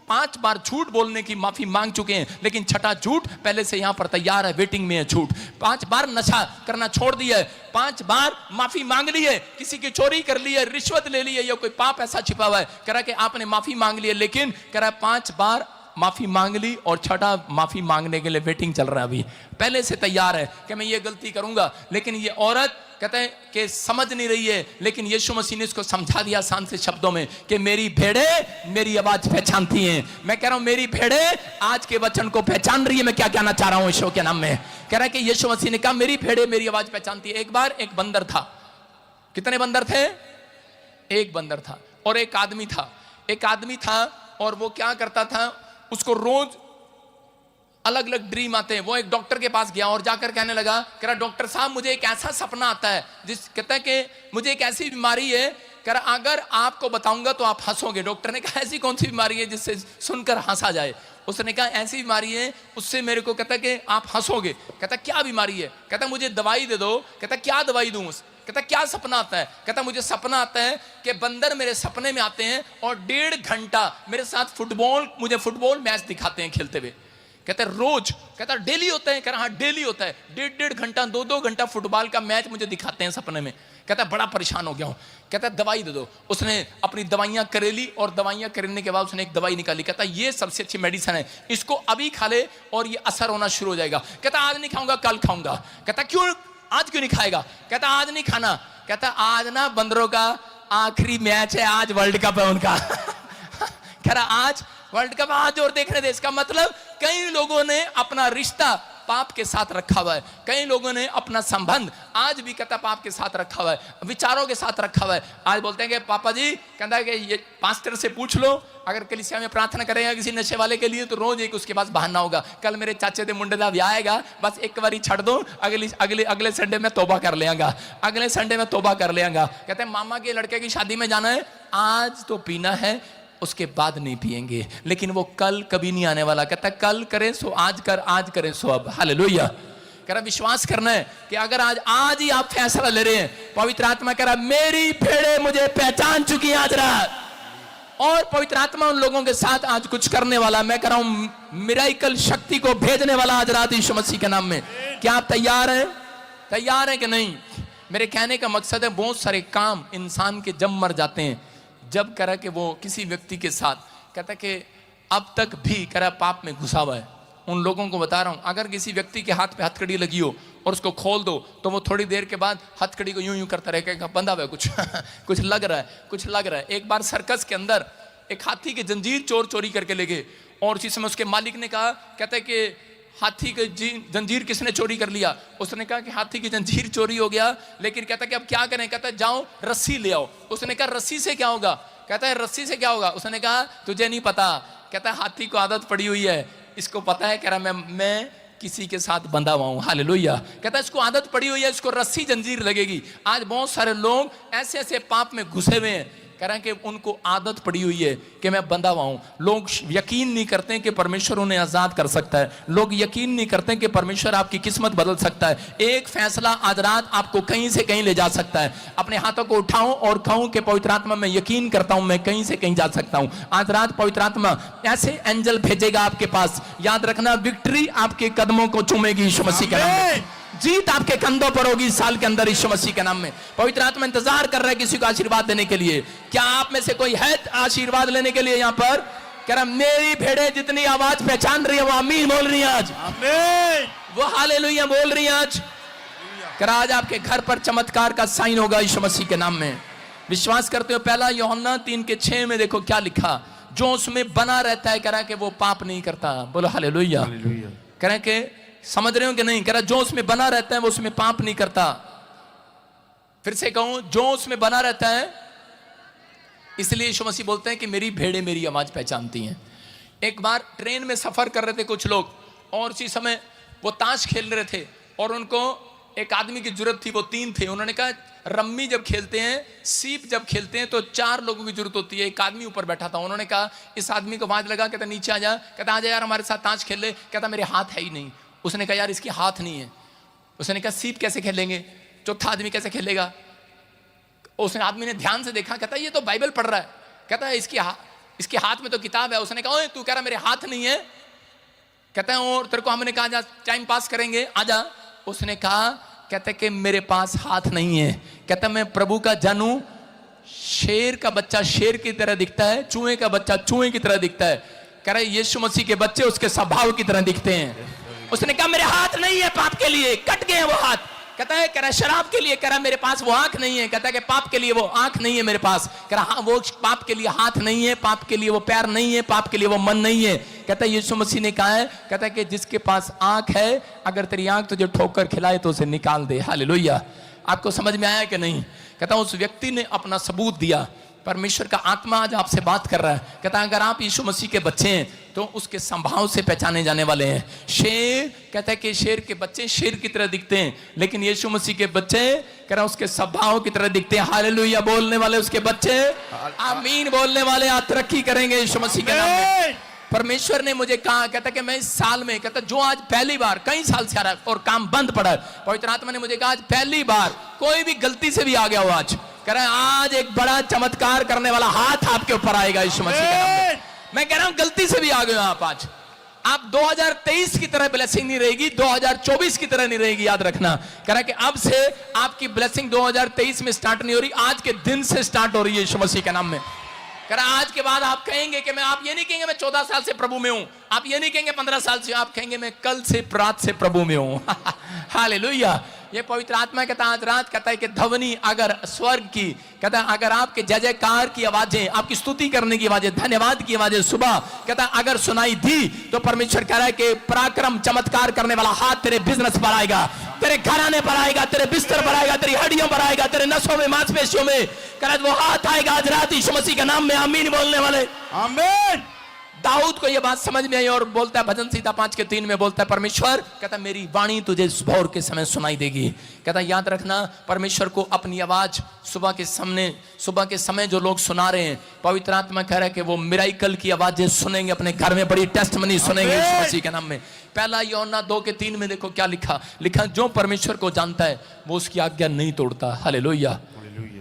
5 बार झूठ बोलने की माफी मांग चुके हैं, लेकिन छठा झूठ पहले से यहां पर तैयार है, वेटिंग में है झूठ। 5 बार नशा करना छोड़ दिया है, 5 बार माफी मांग ली है, किसी की चोरी कर ली है, रिश्वत ले ली है, या कोई पाप ऐसा छिपा हुआ है, कह रहा कि आपने माफी मांग ली है, लेकिन कह रहा 5 बार माफी मांग ली और छठा माफी मांगने के लिए वेटिंग चल रहा है। अभी पहले से तैयार है कि मैं ये गलती करूंगा। लेकिन ये औरत कहते हैं कि समझ नहीं रही है, लेकिन यीशु मसीह ने इसको समझा दिया आसान से शब्दों में कि मेरी भेड़ें मेरी आवाज पहचानती हैं। मैं कह रहा हूं मेरी भेड़ें आज के वचन को पहचान रही है। मैं क्या कहना चाह रहा हूं यीशु के नाम में, कह रहा है कि यीशु मसीह ने कहा मेरी भेड़ें मेरी आवाज पहचानती है। एक बार एक बंदर था। कितने बंदर थे? एक बंदर था और एक आदमी था। एक आदमी था और वो क्या करता था, उसको रोज अलग अलग ड्रीम आते हैं। वो एक डॉक्टर के पास गया और जाकर कहने लगा, कह रहा डॉक्टर साहब मुझे एक ऐसा सपना आता है जिस कहता है कि मुझे एक ऐसी बीमारी है, कह रहा अगर आपको बताऊंगा तो आप हंसोगे। डॉक्टर ने कहा ऐसी कौन सी बीमारी है जिससे सुनकर हंसा जाए? उसने कहा ऐसी बीमारी है उससे मेरे को कहता कि आप हंसोगे। कहता क्या बीमारी है? कहता मुझे दवाई दे दो। कहता क्या दवाई दूं? कहता क्या सपना आता है? कहता मुझे सपना आता है कि बंदर मेरे सपने में आते हैं और 1.5 घंटा मेरे साथ मुझे फुटबॉल मैच दिखाते हैं खेलते हुए। कहता है रोज? कहता डेली होता है? कह रहा हाँ डेली होता है। 1.5 घंटा 2-2 घंटा फुटबॉल का मैच मुझे दिखाते हैं सपने में। कहता बड़ा परेशान हो गया हूं। कहता दवाई दे दो। उसने अपनी दवाइयां करेली और दवाइयां करने के बाद उसने एक दवाई निकाली। कहता ये सबसे अच्छी मेडिसिन है, इसको अभी खा ले और ये असर होना शुरू हो जाएगा। कहता आज नहीं खाऊंगा कल खाऊंगा। कहता क्यों आज क्यों नहीं खाएगा? कहता आज नहीं खाना। कहता आज ना बंदरों का आखिरी मैच है, आज वर्ल्ड कप है उनका। कह रहा आज वर्ल्ड कप, आज और देखने दे। इसका मतलब कई लोगों ने अपना रिश्ता पाप के साथ रखा हुआ है। कई लोगों ने अपना संबंध आज भी कहता पाप के साथ रखा हुआ है, विचारों के साथ रखा हुआ है। आज बोलते हैं कि पापा जी कहता है कि ये पास्टर से पूछ लो, अगर कलीसिया में प्रार्थना करेगा किसी नशे वाले के लिए तो रोज एक उसके पास बहाना होगा। कल मेरे चाचे दे मुंडे दा ब्याह आएगा, बस एक बारी छड़ दो, अगले संडे में तौबा कर लेगा, अगले संडे में तौबा कर लेगा। कहते हैं मामा के लड़के की शादी में जाना है, आज तो पीना है, उसके बाद नहीं पिएंगे, लेकिन वो कल कभी नहीं आने वाला। कहता कल करें सो आज कर, आज करें सो अब। हालेलुया। कह रहा विश्वास करना है कि अगर आज ही आप फैसला ले रहे हैं, पवित्र आत्मा कह रहा मेरी भेड़ें मुझे पहचान चुकी आज रात, और पवित्र आत्मा उन लोगों के साथ आज कुछ करने वाला। मैं कह रहा हूं मिरेकल शक्ति को भेजने वाला आज रात यीशु मसीह के नाम में। क्या आप तैयार हैं? तैयार हैं कि नहीं? मेरे कहने का मकसद है बहुत सारे काम इंसान के जब मर जाते हैं, जब कह रहा कि वो किसी व्यक्ति के साथ कहता कि अब तक भी कह रहा पाप में घुसा हुआ है। उन लोगों को बता रहा हूं, अगर किसी व्यक्ति के हाथ पे हथकड़ी लगी हो और उसको खोल दो तो वो थोड़ी देर के बाद हथकड़ी को यूं यूं करता रहेगा, बंधा हुआ है कुछ कुछ लग रहा है, कुछ लग रहा है। एक बार सर्कस के अंदर एक हाथी की जंजीर चोरी करके ले गए और उसी समय उसके मालिक ने कहा, कहता है कि हाथी की जंजीर किसने चोरी कर लिया? उसने कहा कि हाथी की जंजीर चोरी हो गया, लेकिन कहता है कि अब क्या करें? कहता है जाओ रस्सी ले आओ। उसने कहा रस्सी से क्या होगा? कहता है रस्सी से क्या होगा? उसने कहा तुझे नहीं पता। कहता है हाथी को आदत पड़ी हुई है, इसको पता है, कह रहा मैं किसी के साथ बंधा हुआ हूं। हालेलुया। कहता है इसको आदत पड़ी हुई है, इसको रस्सी जंजीर लगेगी। आज बहुत सारे लोग ऐसे ऐसे पाप में घुसे हुए हैं, कह रहे हैं कि उनको आदत पड़ी हुई है कि मैं बंधा हुआ हूं। लोग यकीन नहीं करते हैं कि परमेश्वर उन्हें आजाद कर सकता है। लोग यकीन नहीं करते हैं कि परमेश्वर आपकी किस्मत बदल सकता है। एक फैसला आज रात आपको कहीं से कहीं ले जा सकता है। अपने हाथों को उठाऊं और कहूं कि पवित्र आत्मा मैं यकीन करता हूं मैं कहीं से कहीं जा सकता हूं। आज रात पवित्र आत्मा ऐसे एंजल भेजेगा आपके पास, याद रखना विक्ट्री आपके कदमों को चूमेगी यीशु मसीह के नाम में। जीत आपके कंधों पर होगी इस साल के अंदर यीशु मसीह के नाम में। पवित्र आत्मा इंतजार कर रहा है किसी को आशीर्वाद देने के लिए। क्या आप में से कोई है आशीर्वाद लेने के लिए? यहाँ पर कह रहा मेरी भेड़ें जितनी आवाज पहचान रही है वो आमीन बोल रही है आज, आमीन, वो हालेलुया बोल रही है आज। कह रहा आज आपके घर पर चमत्कार का साइन होगा यीशु मसीह के नाम में। विश्वास करते हो? पहला यूहन्ना 3:6 में देखो क्या लिखा, जो उसमें बना रहता है कह रहा है कि वो पाप नहीं करता। बोलो हालेलुया। कह रहे हैं कि समझ रहे हो कि नहीं? कह रहा जो उसमें बना रहता है वो उसमें पाप नहीं करता। फिर से कहूं, जो उसमें बना रहता है। इसलिए यीशु मसीह बोलते हैं कि मेरी भेड़ें मेरी आवाज पहचानती हैं। एक बार ट्रेन में सफर कर रहे थे कुछ लोग और उसी समय वो ताश खेल रहे थे और उनको एक आदमी की जरूरत थी, वो 3 थे। उन्होंने कहा रम्मी जब खेलते हैं, सीप जब खेलते हैं तो 4 लोगों की जरूरत होती है। एक आदमी ऊपर बैठा था। उन्होंने कहा इस आदमी को आवाज लगा, कहता नीचे आ जा। कहता आ जा यार हमारे साथ ताश खेल ले। कहता मेरे हाथ है ही नहीं। उसने कहा यार इसके हाथ नहीं है। उसने कहा सीप कैसे खेलेंगे? चौथा आदमी कैसे खेलेगा? उसने आदमी ने ध्यान से देखा, कहता ये तो बाइबल पढ़ रहा है। कहता है इसके हाथ में तो किताब है। उसने कहा ओए तू कह रहा मेरे हाथ नहीं है? कहता है और तेरे को हमने कहा जा टाइम पास करेंगे, आजा। उसने कहा, कहता है कि मेरे पास हाथ नहीं है। कहता मैं प्रभु का जन हूं। शेर का बच्चा शेर की तरह दिखता है, चूहे का बच्चा चूहे की तरह दिखता है। कह रहा है यीशु मसीह के बच्चे उसके स्वभाव की तरह दिखते हैं। उसने कहा मेरे हाथ नहीं है पाप के लिए, कट गए वो हाथ। कहता है, कह रहा शराब के लिए, कह रहा मेरे पास वो आंख नहीं है। कहता है कि पाप के लिए वो आंख नहीं है मेरे पास। कह रहा हाँ, वो पाप के लिए हाथ नहीं है, पाप के लिए वो पैर नहीं है, पाप के लिए वो मन नहीं है। कहता है यीशु मसीह ने कहा है, कहता है कि जिसके पास आंख है, अगर तेरी आंख तुझे ठोकर खिलाए तो उसे निकाल दे। हालेलुया। आपको समझ में आया कि नहीं? कहता उस व्यक्ति ने अपना सबूत दिया। परमेश्वर का आत्मा आज आपसे बात कर रहा है। कहता है अगर आप यीशु मसीह के बच्चे हैं तो उसके स्वभाव से पहचाने जाने वाले हैं। शेर, कहता है कि शेर के बच्चे शेर की तरह दिखते हैं, लेकिन यीशु मसीह के बच्चे, कह रहा उसके स्वभाव की तरह दिखते हैं। हालेलुया बोलने वाले उसके बच्चे, आमीन बोलने वाले आज तरक्की करेंगे यीशु मसीह के नाम में। परमेश्वर ने मुझे कहा, कहता कि मैं इस साल में, कहता जो आज पहली बार, कई साल से आ रहा है और काम बंद पड़ा है, पवित्र आत्मा ने मुझे कहा आज पहली बार कोई भी गलती से भी आ गया हो, आज कह रहा है आज एक बड़ा चमत्कार करने वाला हाथ आपके ऊपर आएगा यीशु मसीह के नाम में। मैं कह रहा हूं गलती से भी आ गए हो आप आप 2023 की तरह ब्लेसिंग नहीं रहेगी, 2024 की तरह नहीं रहेगी, याद रखना। कह रहा है कि अब से आपकी ब्लेसिंग 2023 में स्टार्ट नहीं हो रही, आज के दिन से स्टार्ट हो रही है यीशु मसीह के नाम में। कह रहा आज के बाद आप कहेंगे कि आप ये नहीं कहेंगे मैं 14 साल से प्रभु में हूं, आप ये नहीं कहेंगे 15 साल से, आप कहेंगे मैं कल से रात से प्रभु में हूं। हालेलुया। ये पवित्र आत्मा कहता है आज रात, कहता है कि ध्वनि अगर स्वर्ग की, कहता है अगर आपके जय जयकार की आवाजें, आपकी स्तुति करने की आवाजें, धन्यवाद की आवाजें सुबह, कहता है अगर सुनाई दी तो परमेश्वर कह रहा है कि पराक्रम चमत्कार करने वाला हाथ तेरे बिजनेस पर आएगा, तेरे घराने पर आएगा, तेरे बिस्तर पर आएगा, तेरी हड्डियों पर आएगा, तेरे नसों में मांसपेशियों में, कह रहा वो हाथ आएगा आज रात यीशु मसीह के नाम में। आमीन बोलने वाले, आमीन। दाऊद को यह बात समझ में आई और बोलता है भजन संहिता 5:3 में बोलता है परमेश्वर, कहता मेरी वाणी तुझे भोर के समय सुनाई देगी। कहता याद रखना परमेश्वर को अपनी आवाज सुबह के समय जो लोग सुना रहे हैं, पवित्र आत्मा कह रहा है कि वो मिराइकल की आवाजें सुनेंगे, अपने घर में बड़ी टेस्टमनी सुनेंगे यीशु मसीह के नाम में। पहला यूहन्ना 2:3 में देखो क्या लिखा जो परमेश्वर को जानता है वो उसकी आज्ञा नहीं तोड़ता। हालेलुया।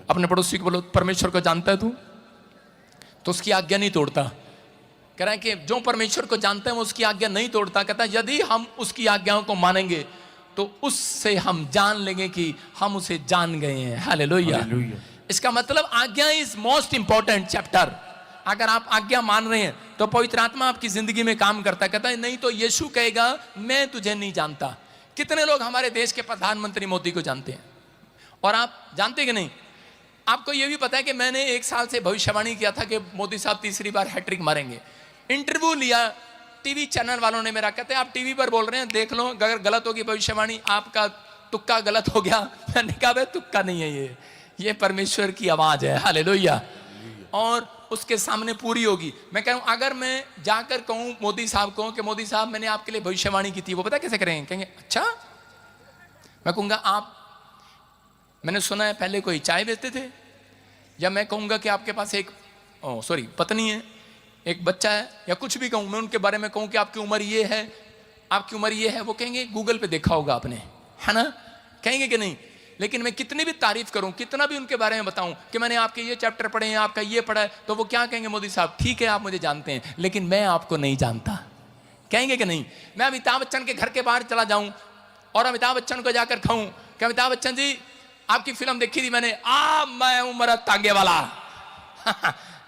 अपने पड़ोसी को बोलो परमेश्वर को जानता है तू तो उसकी आज्ञा नहीं तोड़ता। कह रहा है कि जो परमेश्वर को जानते हैं वो उसकी आज्ञा नहीं तोड़ता। कहता है यदि हम उसकी आज्ञाओं को मानेंगे तो उससे हम जान लेंगे कि हम उसे जान गए हैं। हालेलुया। इसका मतलब आज्ञा इज मोस्ट इंपॉर्टेंट चैप्टर। अगर आप आज्ञा मान रहे हैं तो पवित्र आत्मा आपकी जिंदगी में काम करता है। कहता है नहीं तो यीशु कहेगा मैं तुझे नहीं जानता। कितने लोग हमारे देश के प्रधानमंत्री मोदी को जानते हैं और आप जानते कि नहीं? आपको यह भी पता है कि मैंने 1 साल से भविष्यवाणी किया था कि मोदी साहब तीसरी बार हैट्रिक मारेंगे। इंटरव्यू लिया टीवी चैनल वालों ने मेरा, कहते हैं आप टीवी पर बोल रहे हैं देख लो, अगर गलत होगी भविष्यवाणी आपका तुक्का गलत हो गया। मैंने कहा भाई तुक्का नहीं है, ये परमेश्वर की आवाज है। हालेलुया। और उसके सामने पूरी होगी। मैं कह रहा हूं अगर मैं जाकर कहूं मोदी साहब को कि मोदी साहब मैंने आपके लिए भविष्यवाणी की थी, वो पता कैसे करेंगे? कहेंगे अच्छा। मैं कहूंगा मैंने सुना है पहले कोई चाय बेचते थे, या मैं कहूंगा कि आपके पास एक पत्नी है, एक बच्चा है, या कुछ भी कहूं मैं उनके बारे में कहूं कि आपकी उम्र ये है, आपकी उम्र ये है, वो कहेंगे गूगल पे देखा होगा आपने, है ना? कहेंगे कि नहीं? लेकिन मैं कितनी भी तारीफ करूं, कितना भी उनके बारे में बताऊं कि मैंने आपके ये चैप्टर पढ़े हैं, आपका ये पढ़ा है, तो वो क्या कहेंगे? मोदी साहब ठीक है आप मुझे जानते हैं लेकिन मैं आपको नहीं जानता। कहेंगे कि नहीं? मैं अमिताभ बच्चन के घर के बाहर चला जाऊं और अमिताभ बच्चन को जाकर कहूं कि अमिताभ बच्चन जी आपकी फिल्म देखी थी मैंने, मैं उमर तांगे वाला।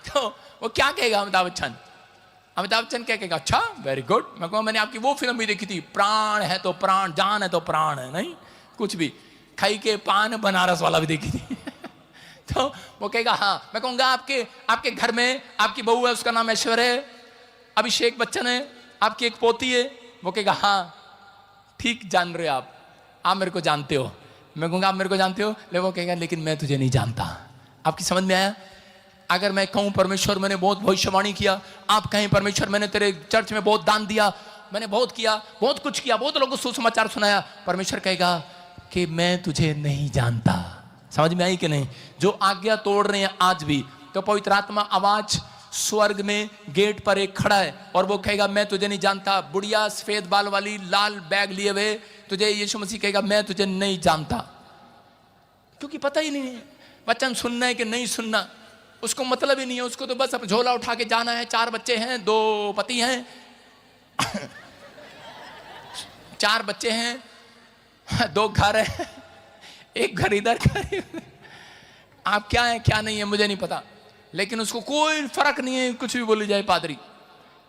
तो वो क्या कहेगा अमिताभ बच्चन? अमिताभ बच्चन क्या कहेगा? अच्छा वेरी गुड। मैं कहूँ मैंने आपकी वो फिल्म भी देखी थी, प्राण है तो प्राण, जान है तो प्राण है, नहीं कुछ भी, खाई के पान बनारस वाला भी देखी थी। तो वो कहेगा हाँ। मैं कहूँगा आपके घर में आपकी बहू है, उसका नाम ऐश्वर्या है, अभिषेक बच्चन है, आपकी एक पोती है। वो कहेगा हाँ ठीक जान रहे हो आप मेरे को जानते हो। मैं कहूँगा आप मेरे को जानते हो, ले वो कहेगा लेकिन मैं तुझे नहीं जानता। आपकी समझ में आया? अगर मैं कहूँ परमेश्वर मैंने बहुत भविष्यवाणी किया, आप कहें परमेश्वर मैंने तेरे चर्च में बहुत दान दिया, मैंने बहुत किया, बहुत कुछ किया, बहुत लोगों को सुसमाचार सुनाया, परमेश्वर कहेगा कि मैं तुझे नहीं जानता। समझ में आई कि नहीं? जो आज्ञा तोड़ रहे हैं आज भी, तो पवित्र आत्मा आवाज स्वर्ग में गेट पर एक खड़ा है और वो कहेगा मैं तुझे नहीं जानता। बुढ़िया सफेद बाल वाली लाल बैग लिए हुए तुझे यीशु मसीह कहेगा मैं तुझे नहीं जानता, क्योंकि पता ही नहीं है वचन सुनना है कि नहीं सुनना, उसको मतलब ही नहीं है। उसको तो बस झोला उठा के जाना है। 4 बच्चे हैं, 2 पति हैं, 4 बच्चे हैं, 2 घर है, एक घर इधर घर। आप क्या है क्या नहीं है मुझे नहीं पता, लेकिन उसको कोई फर्क नहीं है कुछ भी बोली जाए पादरी।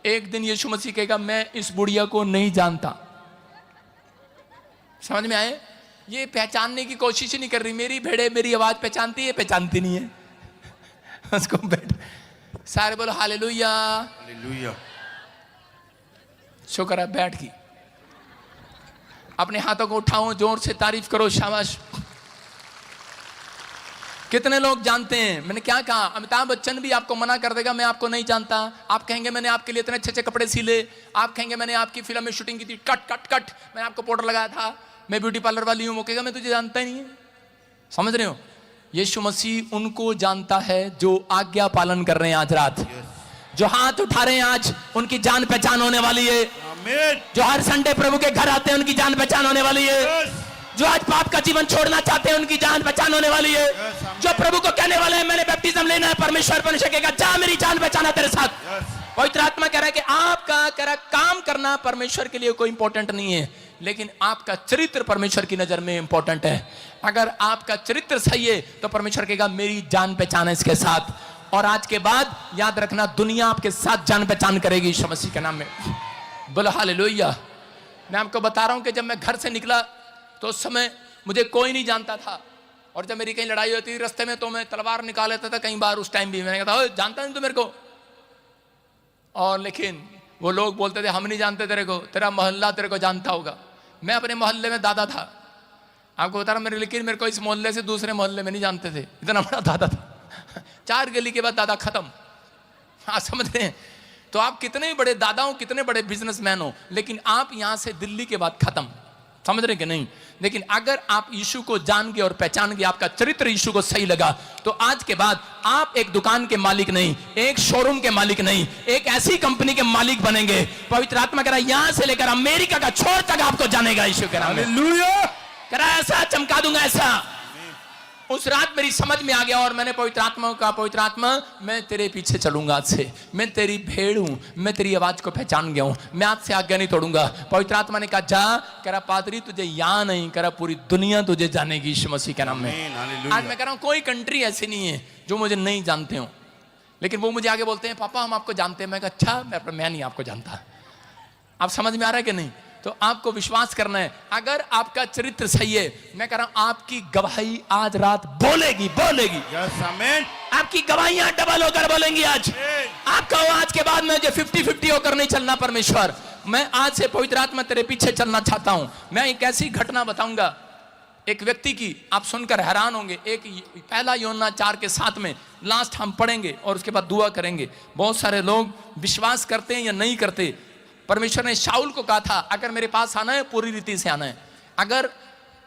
एक दिन यीशु मसीह कहेगा मैं इस बुढ़िया को नहीं जानता। समझ में आए? ये पहचानने की कोशिश ही नहीं कर रही, मेरी भेड़े मेरी आवाज पहचानती है, पहचानती नहीं है। उसको बैठ, सारे बोलो हालेलुया, हालेलुया। शुक्र है बैठ गई। अपने हाथों को उठाओ, जोर से तारीफ करो, शाबाश। कितने लोग जानते हैं, मैंने क्या कहा, अमिताभ बच्चन भी आपको मना कर देगा मैं आपको नहीं जानता। आप कहेंगे मैंने आपके लिए इतने अच्छे अच्छे कपड़े सिले, आप कहेंगे मैंने आपकी फिल्म में शूटिंग की थी, कट कट कट, मैंने आपको पाउडर लगाया था, मैं ब्यूटी पार्लर वाली हूं। वो कहेगा मैं तुझे जानता ही नहीं है। समझ रहे हो, यीशु मसीह उनको जानता है जो आज्ञा पालन कर रहे हैं। आज रात जो हाथ उठा रहे हैं, आज उनकी जान पहचान होने वाली है। आमीन। जो हर संडे प्रभु के घर आते हैं, उनकी जान पहचान होने वाली है। जो आज पाप का जीवन छोड़ना चाहते हैं, उनकी जान पहचान होने वाली है। जो प्रभु को कहने वाले हैं मैंने बैप्टिज्म लेना है, परमेश्वर कहेगा जा मेरी जान पहचाना तेरे साथ। पवित्र आत्मा कह रहा है कि आपका कह रहा काम करना परमेश्वर के लिए कोई इंपॉर्टेंट नहीं है, लेकिन आपका चरित्र परमेश्वर की नजर में इंपॉर्टेंट है। अगर आपका चरित्र सही है तो परमेश्वर कहेगा मेरी जान पहचान है इसके साथ। और आज के बाद याद रखना, दुनिया आपके साथ जान पहचान करेगी यीशु मसीह के नाम में। बोलो हालेलुया। मैं आपको बता रहा हूं कि जब मैं घर से निकला तो उस समय मुझे कोई नहीं जानता था, और जब मेरी कहीं लड़ाई होती थी रास्ते में तो मैं तलवार निकाल लेता था। कई बार उस टाइम भी मैंने कहा जानता नहीं तू मेरे को, और लेकिन वो लोग बोलते थे हम नहीं जानते तेरे को, तेरा मोहल्ला तेरे को जानता होगा। मैं अपने मोहल्ले में दादा था, आपको बता रहा मेरे, लेकिन मेरे को इस मोहल्ले से दूसरे मोहल्ले में नहीं जानते थे, इतना बड़ा दादा था। 4 गली के बाद दादा खत्म। हाँ समझ रहे हैं, तो आप कितने भी बड़े दादा हो, कितने बड़े बिजनेसमैन हो, लेकिन आप यहां से दिल्ली के बाद खत्म। समझ रहे कि नहीं? लेकिन अगर आप यीशु को जान गए और पहचान गए, आपका चरित्र यीशु को सही लगा, तो आज के बाद आप एक दुकान के मालिक नहीं, एक शोरूम के मालिक नहीं, एक ऐसी कंपनी के मालिक बनेंगे। पवित्र आत्मा कह रहा है यहां से लेकर अमेरिका का छोर तक आपको जानेगा यीशु के नाम में। हालेलुया। कह रहा है ऐसा चमका दूंगा ऐसा। उस रात मेरी समझ में आ गया और मैंने पवित्र आत्मा को कहा, पवित्र आत्मा मैं तेरे पीछे चलूंगा, आज से मैं तेरी भेड़ हूं, मैं तेरी आवाज को पहचान गया हूं, मैं आज से आज्ञा नहीं तोड़ूंगा। पवित्र आत्मा ने कहा जा, कह रहा पादरी तुझे यहाँ नहीं, कह रहा पूरी दुनिया तुझे जानेगी यीशु मसीह के नाम में। आज मैं कह रहा हूं कोई कंट्री ऐसी नहीं है जो मुझे नहीं जानते हो, लेकिन वो मुझे आगे बोलते हैं पापा हम आपको जानते हैं। मैं कहा अच्छा, मैं नहीं आपको जानता। आप समझ में आ रहा है कि नहीं? तो आपको विश्वास करना है, अगर आपका चरित्र सही है, मैं कह रहा हूं आपकी गवाही आज रात बोलेगी, बोलेगी। यस आमीन। आपकी गवाहियां डबल होकर बोलेंगी आज। आपका आज के बाद में जो 50-50 होकर नहीं चलना परमेश्वर, मैं आज से पवित्र आत्मा तेरे पीछे चलना चाहता हूं। मैं एक ऐसी घटना बताऊंगा एक व्यक्ति की, आप सुनकर हैरान होंगे। एक पहला यूहन्ना 4:7 में लास्ट हम पढ़ेंगे और उसके बाद दुआ करेंगे। बहुत सारे लोग विश्वास करते हैं या नहीं करते। परमेश्वर ने शाऊल को कहा था अगर मेरे पास आना है पूरी रीति से आना है, अगर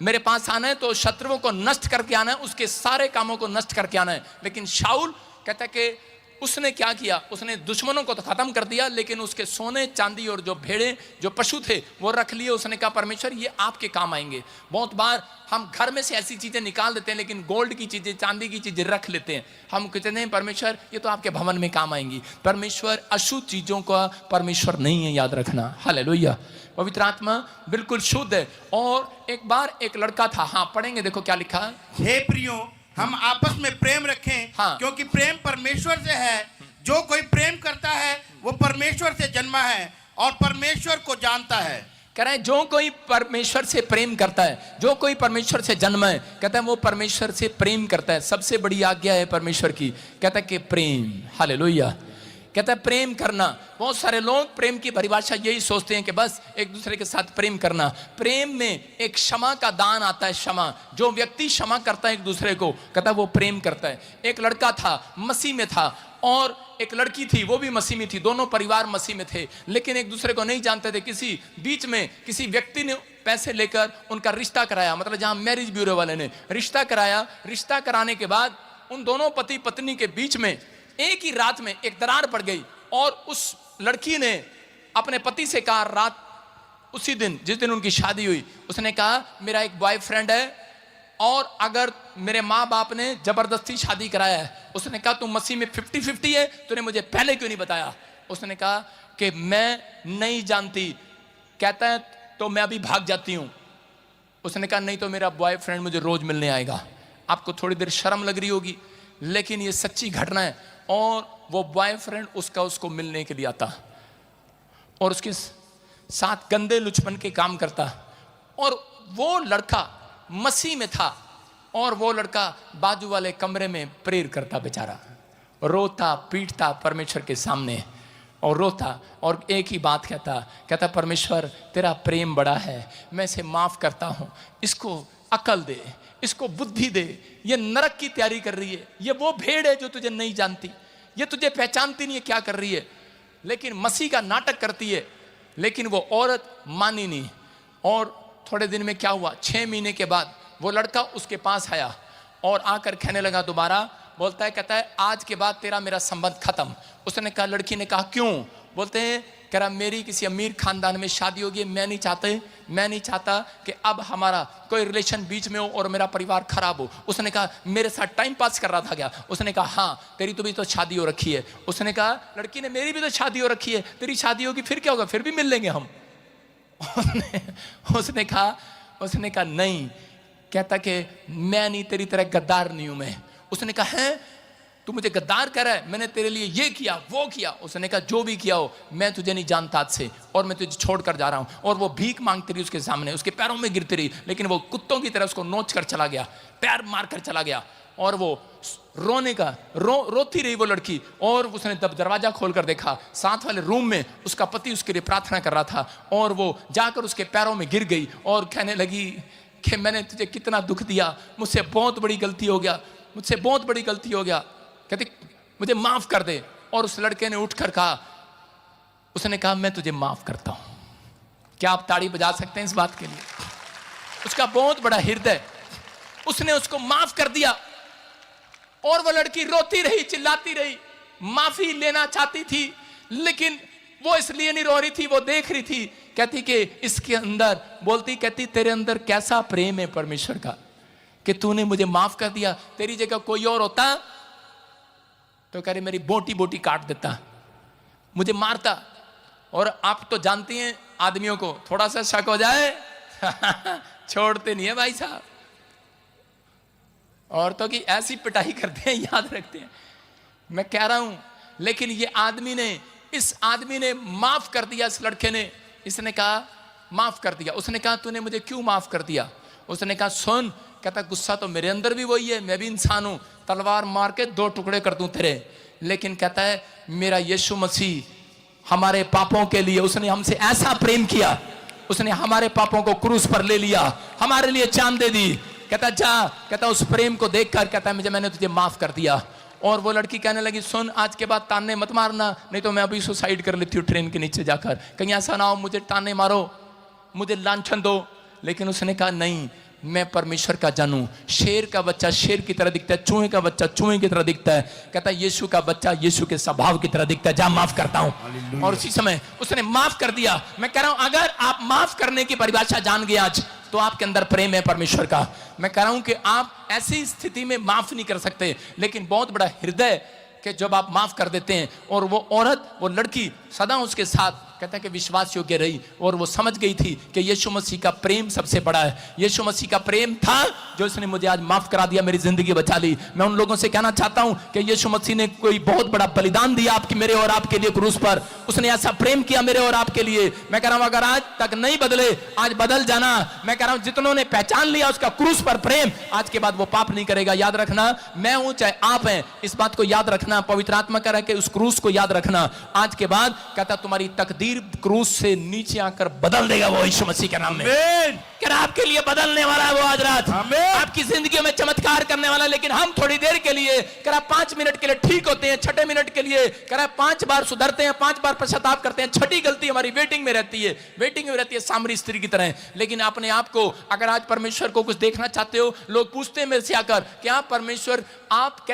मेरे पास आना है तो शत्रुओं को नष्ट करके आना है, उसके सारे कामों को नष्ट करके आना है। लेकिन शाऊल कहता है कि उसने क्या किया, उसने दुश्मनों को तो खत्म कर दिया, लेकिन उसके सोने चांदी और जो भेड़े जो पशु थे वो रख लिए। उसने कहा परमेश्वर ये आपके काम आएंगे। बहुत बार हम घर में से ऐसी चीजें निकाल देते हैं, लेकिन गोल्ड की चीजें चांदी की चीजें रख लेते हैं। हम कहते हैं परमेश्वर ये तो आपके भवन में काम आएंगी। परमेश्वर अशुद्ध चीजों का परमेश्वर नहीं है, याद रखना। हालेलुया। पवित्र आत्मा बिल्कुल शुद्ध है। और एक बार एक लड़का था, हाँ पढ़ेंगे, देखो क्या लिखा है। हे प्रियो हम आपस में प्रेम रखें, हाँ। क्योंकि प्रेम परमेश्वर से है। जो कोई प्रेम करता है वो परमेश्वर से जन्मा है और परमेश्वर को जानता है। कह रहे हैं जो कोई परमेश्वर से प्रेम करता है, जो कोई परमेश्वर से जन्मा है, कहता है वो परमेश्वर से प्रेम करता है। सबसे बड़ी आज्ञा है परमेश्वर की, कहता है कि प्रेम। हालेलुया। कहता है प्रेम करना। बहुत सारे लोग प्रेम की परिभाषा यही सोचते हैं कि बस एक दूसरे के साथ प्रेम करना। प्रेम में एक क्षमा का दान आता है, क्षमा। जो व्यक्ति क्षमा करता है एक दूसरे को, कहता है वो प्रेम करता है। एक लड़का था मसीह में था और एक लड़की थी वो भी मसीह में थी, दोनों परिवार मसीह में थे, लेकिन एक दूसरे को नहीं जानते थे। किसी बीच में किसी व्यक्ति ने पैसे लेकर उनका रिश्ता कराया, मतलब जहां मैरिज ब्यूरो वाले ने रिश्ता कराया। रिश्ता कराने के बाद उन दोनों पति पत्नी के बीच में एक ही रात में एक दरार पड़ गई और उस लड़की ने अपने पति से कहा, रात उसी दिन जिस दिन उनकी शादी हुई, उसने कहा मेरा एक बॉयफ्रेंड है और अगर मेरे माँ बाप ने जबरदस्ती शादी कराया है। उसने कहा तू मसीह में 50-50 है, तूने मुझे पहले क्यों नहीं बताया? उसने कहा कि मैं नहीं जानती। कहता है तो मैं अभी भाग जाती हूं। उसने कहा नहीं तो मेरा बॉयफ्रेंड मुझे रोज मिलने आएगा। आपको थोड़ी देर शर्म लग रही होगी, लेकिन ये सच्ची घटना है। और वो बॉयफ्रेंड उसको मिलने के लिए आता और उसके साथ गंदे लुचपन के काम करता। और वो लड़का मसीह में था और वो लड़का बाजू वाले कमरे में प्रेयर करता बेचारा, रोता पीटता परमेश्वर के सामने और रोता और एक ही बात कहता परमेश्वर तेरा प्रेम बड़ा है, मैं इसे माफ करता हूं, इसको अकल दे, इसको बुद्धि दे, ये नरक की तैयारी कर रही है, ये वो भेड़ है जो तुझे नहीं जानती, ये तुझे पहचानती नहीं है क्या कर रही है, लेकिन मसीह का नाटक करती है। लेकिन वो औरत मानी नहीं। और थोड़े दिन में क्या हुआ, 6 महीने के बाद वो लड़का उसके पास आया और आकर कहने लगा दोबारा, बोलता है कहता है आज के बाद तेरा मेरा संबंध खत्म। उसने कहा, लड़की ने कहा क्यों? बोलते हैं कह रहा मेरी किसी अमीर खानदान में शादी होगी, मैं नहीं चाहता कि अब हमारा कोई रिलेशन बीच में हो और मेरा परिवार खराब हो। उसने कहा मेरे साथ टाइम पास कर रहा था क्या? उसने कहा हाँ तेरी तो भी तो शादी हो रखी है। उसने कहा लड़की ने मेरी भी तो शादी हो रखी है, तेरी शादी होगी फिर क्या होगा, फिर भी मिल लेंगे हम। उसने कहा नहीं, कहता कि मैं नहीं, तेरी तरह गद्दार नहीं हूं मैं। उसने कहा है तू मुझे गद्दार कर रहा है, मैंने तेरे लिए ये किया वो किया। उसने कहा जो भी किया हो मैं तुझे नहीं जानता आज से, और मैं तुझे छोड़कर जा रहा हूं। और वो भीख मांगती रही उसके सामने, उसके पैरों में गिरती रही, लेकिन वो कुत्तों की तरह उसको नोच कर चला गया, पैर मार कर चला गया। और वो रोती रही वो लड़की। और उसने तब दरवाजा खोलकर देखा, साथ वाले रूम में उसका पति उसके लिए प्रार्थना कर रहा था, और वो जाकर उसके पैरों में गिर गई और कहने लगी कि मैंने तुझे कितना दुख दिया, मुझसे बहुत बड़ी गलती हो गया, कहती मुझे माफ कर दे। और उस लड़के ने उठकर कहा, उसने कहा मैं तुझे माफ करता हूं। क्या आप ताड़ी बजा सकते हैं इस बात के लिए? उसका बहुत बड़ा हृदय, उसने उसको माफ कर दिया। और वो लड़की रोती रही, चिल्लाती रही, माफी लेना चाहती थी, लेकिन वो इसलिए नहीं रो रही थी, वो देख रही थी। कहती कि इसके अंदर, कहती तेरे अंदर कैसा प्रेम है परमेश्वर का कि तूने मुझे माफ कर दिया। तेरी जगह कोई और होता तो कह रही मेरी बोटी बोटी काट देता, मुझे मारता। और आप तो जानती हैं आदमियों को थोड़ा सा शक हो जाए छोड़ते नहीं है भाई साहब। औरतों की ऐसी पिटाई करते हैं, याद रखते हैं। मैं कह रहा हूं, लेकिन इस आदमी ने माफ कर दिया इस लड़के ने। इसने कहा माफ कर दिया। उसने कहा तूने मुझे क्यों माफ कर दिया? उसने कहा सुन, कहता गुस्सा तो मेरे अंदर भी वही है, मैं भी इंसान हूं, तलवार मार के 2 टुकड़े कर दूं तेरे। लेकिन कहता है मेरा यीशु मसीह हमारे पापों के लिए उसने हमसे ऐसा प्रेम किया, उसने हमारे पापों को क्रूस पर ले लिया, हमारे लिए जान दे दी। कहता जा, कहता उस प्रेम को देखकर कहता है मैंने तुझे माफ कर दिया। और वो लड़की कहने लगी सुन, आज के बाद ताने मत मारना, नहीं तो मैं अभी सुसाइड कर लेती हूँ ट्रेन के नीचे जाकर, कहीं ऐसा ना हो मुझे ताने मारो, मुझे लांछन दो। लेकिन उसने कहा नहीं, मैं परमेश्वर का जन हूं। शेर का बच्चा शेर की तरह दिखता है, चूहे का बच्चा चूहे की तरह दिखता है। कहता है यीशु का बच्चा यीशु के स्वभाव की तरह दिखता है, जा माफ करता हूं। और उसी समय उसने माफ कर दिया। मैं कह रहा हूं अगर आप माफ करने की परिभाषा जान गए आज, तो आपके अंदर प्रेम है परमेश्वर का। मैं कह रहा हूं कि आप ऐसी स्थिति में माफ नहीं कर सकते, लेकिन बहुत बड़ा हृदय कि जब आप माफ कर देते हैं। और वो औरत, वो लड़की सदा उसके साथ कहता है कि विश्वास योग्य रही, और वो समझ गई थी कि यीशु मसीह का प्रेम सबसे बड़ा है। यीशु मसीह का प्रेम था जो इसने मुझे आज माफ करा दिया, मेरी जिंदगी बचा ली। मैं उन लोगों से कहना चाहता हूं कि यीशु मसीह ने कोई बहुत बड़ा बलिदान दिया आपकी मेरे और आपके लिए क्रूस पर। उसने ऐसा प्रेम किया मेरे और आपके लिए। मैं कह रहा हूं अगर आज तक नहीं बदले, आज बदल जाना। मैं कह रहा हूं जितनों ने पहचान लिया उसका क्रूस पर प्रेम, आज के बाद वो पाप नहीं करेगा। याद रखना, मैं हूं चाहे आप हैं, इस बात को याद रखना। पवित्र आत्मा कह रहा है कि उस क्रूस को याद रखना। आज के बाद कहता तुम्हारी तकदीर क्रूस से नीचे आकर बदल देगा वो यीशु मसीह के नाम में। क्या आपके लिए बदलने वाला है वो आज रात, आपकी जिंदगी में चमत्कार करने वाला। लेकिन हम थोड़ी देर के लिए करा 5 मिनट के लिए ठीक होते हैं, 6 मिनट के लिए करा 5 बार सुधरते हैं, 5 बार पश्चाताप करते हैं, 6ठी गलती हमारी वेटिंग में रहती है सामरी स्त्री की तरह। लेकिन अपने आप को अगर आज परमेश्वर को कुछ देखना चाहते हो, लोग पूछते हैं मेरे से आकर कि आप परमेश्वर आप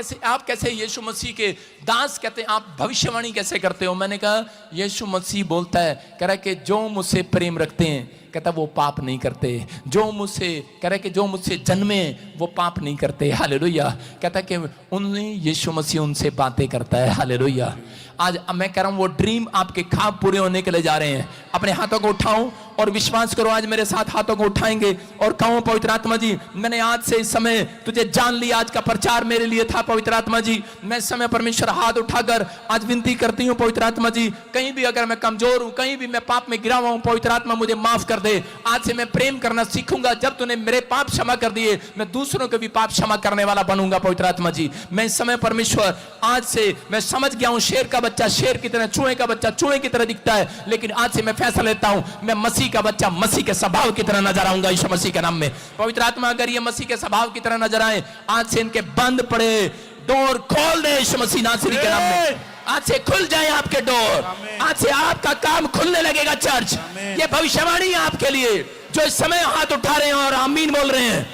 कैसे यीशु मसीह के दास कहते हैं, आप भविष्यवाणी कैसे करते हो? मैंने कहा यीशु मसीह बोलता है, कह रहा है कि जो मुझसे प्रेम रखते हैं कहता वो पाप नहीं करते, जो मुझसे कह रहा है कि जो मुझसे जन्मे वो पाप नहीं करते। हालेलुया। कहता है कि उन्हें यीशु मसीह उनसे बातें करता है। हालेलुया। आज मैं कह रहा हूं वो ड्रीम आपके ख्वाब पूरे होने के लिए जा रहे हैं। अपने हाथों को उठाओ और विश्वास करो। आज मेरे साथ हाथों को उठाएंगे और कहो पवित्र आत्मा जी, मैंने आज से इस समय तुझे जान लिया। आज का प्रचार मेरे लिए था पवित्र आत्मा जी। मैं इस समय परमेश्वर हाथ उठाकर आज विनती करती हूँ पवित्र आत्मा जी, कहीं भी अगर मैं कमजोर हूं, कहीं भी मैं पाप में गिरा हुआ हूं, पवित्र आत्मा मुझे माफ कर दे। आज से मैं प्रेम करना सीखूंगा। जब तूने मेरे पाप क्षमा कर दिए, मैं दूसरों के भी पाप क्षमा करने वाला बनूंगा। पवित्र आत्मा जी, मैं इस समय परमेश्वर आज से मैं समझ गया हूं, शेर का बच्चा शेर की तरह, चूहे का बच्चा चूहे की तरह दिखता है, लेकिन आज से मैं फैसला लेता हूं, मैं मसीह का बच्चा मसीह के स्वभाव की तरह नजर आऊंगा यीशु मसीह के नाम में। पवित्र आत्मा, अगर ये मसीह के स्वभाव की तरह नजर आए, आज से इनके बंद पड़े डोर खोल दे यीशु मसीह नासरी के नाम में। आज से खुल जाए आपके डोर, आज से आपका काम खुलने लगेगा। चर्च, ये भविष्यवाणी है आपके लिए जो इस समय हाथ उठा रहे हैं और आमीन बोल रहे हैं।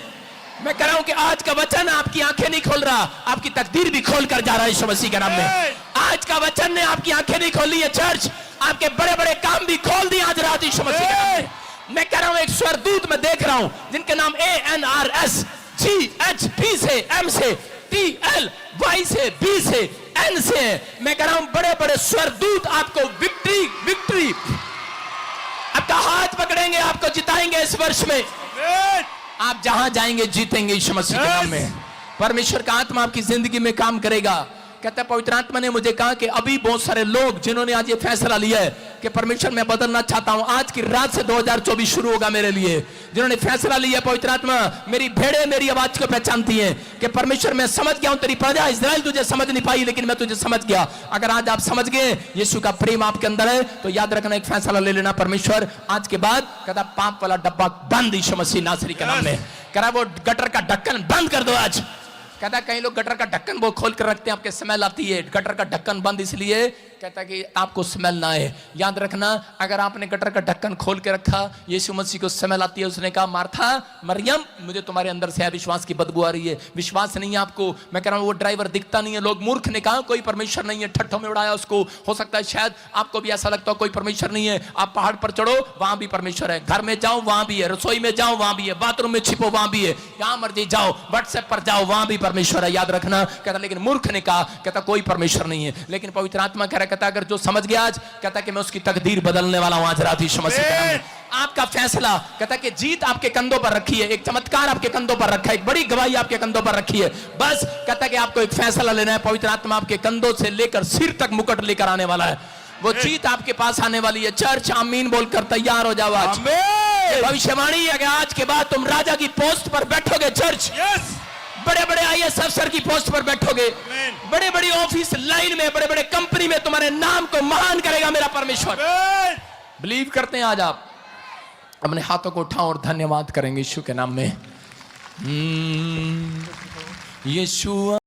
मैं कह रहा हूं कि आज का वचन आपकी आंखें नहीं खोल रहा, आपकी तकदीर भी खोल कर जा रहा है यीशु मसीह के नाम में। आज का वचन ने आपकी आंखें नहीं खोली है चर्च, आपके बड़े बड़े काम भी खोल दिए आज रात यीशु मसीह के नाम में। मैं कह रहा हूं एक स्वर्गदूत मैं देख रहा हूं जिनके नाम ANRS GH P से M से TL Y से B से N से, मैं कह रहा हूं बड़े बड़े स्वर्गदूत आपको विक्ट्री आपका हाथ पकड़ेंगे, आपको जिताएंगे इस वर्ष में। आप जहां जाएंगे जीतेंगे यीशु मसीह के नाम में। परमेश्वर का आत्मा आपकी जिंदगी में काम करेगा। कहता है पवित्र आत्मा ने मुझे कहा कि अभी बहुत सारे लोग जिन्होंने आज ये फैसला लिया है कि परमेश्वर मैं बदलना चाहता हूं, आज की रात से 2024 शुरू होगा मेरे लिए। जिन्होंने फैसला लिया, पवित्र आत्मा, मेरी भेड़ें मेरी आवाज को पहचानती हैं कि परमेश्वर मैं समझ गया हूं, तेरी प्रजा इस्राएल तुझे समझ नहीं पाई, लेकिन मैं तुझे समझ गया। अगर आज आप समझ गए यीशु का प्रेम आपके अंदर है, तो याद रखना एक फैसला ले लेना, परमेश्वर आज के बाद कहता पाप वाला डब्बा बंद यीशु मसीह नासरी के नाम में। कह रहा वो गटर का ढक्कन बंद कर दो आज। कहता कई लोग गटर का ढक्कन वो खोल कर रखते हैं, आपके स्मेल आती है। गटर का ढक्कन बंद इसलिए कहता कि आपको स्मेल ना आए। याद रखना, अगर आपने गटर का ढक्कन खोल के रखा, यीशु मसीह को स्मेल आती है। उसने कहा मार्था मरियम, मुझे तुम्हारे अंदर से अविश्वास की बदबू आ रही है, विश्वास नहीं है आपको। मैं कह रहा हूं वो ड्राइवर दिखता नहीं है, लोग मूर्ख ने कहा कोई परमेश्वर नहीं है, ठट्ठों में उड़ाया उसको। हो सकता है शायद आपको भी ऐसा लगता हो कोई परमेश्वर नहीं है। आप पहाड़ पर चढ़ो, वहां भी परमेश्वर है, घर में जाओ वहां भी है, रसोई में जाओ वहां भी है, बाथरूम में छिपो वहां भी है, यहां मर्जी जाओ, व्हाट्सएप पर जाओ वहां भी परमेश्वर है। याद रखना, कहता लेकिन मूर्ख ने कहा, कहता कोई परमेश्वर नहीं है। लेकिन पवित्र आत्मा कह रहा, कहता अगर जो समझ गया आज, कहता कि मैं उसकी तकदीर बदलने वाला हूं आज रात यीशु मसीह के नाम में। आपका फैसला, कहता कि जीत आपके कंधों पर रखी है, एक चमत्कार आपके कंधों पर रखा है, एक बड़ी गवाही आपके कंधों पर रखी है। बस कहता कि आपको एक फैसला लेना है। पवित्र आत्मा आपके कंधों से लेकर सिर तक मुकुट लेकर आने वाला है, वो जीत आपके पास आने वाली है। चर्च आमीन बोलकर तैयार हो जाओ। आज भविष्यवाणी है कि आज के बाद तुम राजा की पोस्ट पर बैठोगे। चर्च, बड़े बड़े IAS अफसर की पोस्ट पर बैठोगे, बड़े बड़े ऑफिस लाइन में, बड़े बड़े कंपनी में तुम्हारे नाम को महान करेगा मेरा परमेश्वर। बिलीव करते हैं? आज आप अपने हाथों को उठाओ और धन्यवाद करेंगे यीशु के नाम में। यीशु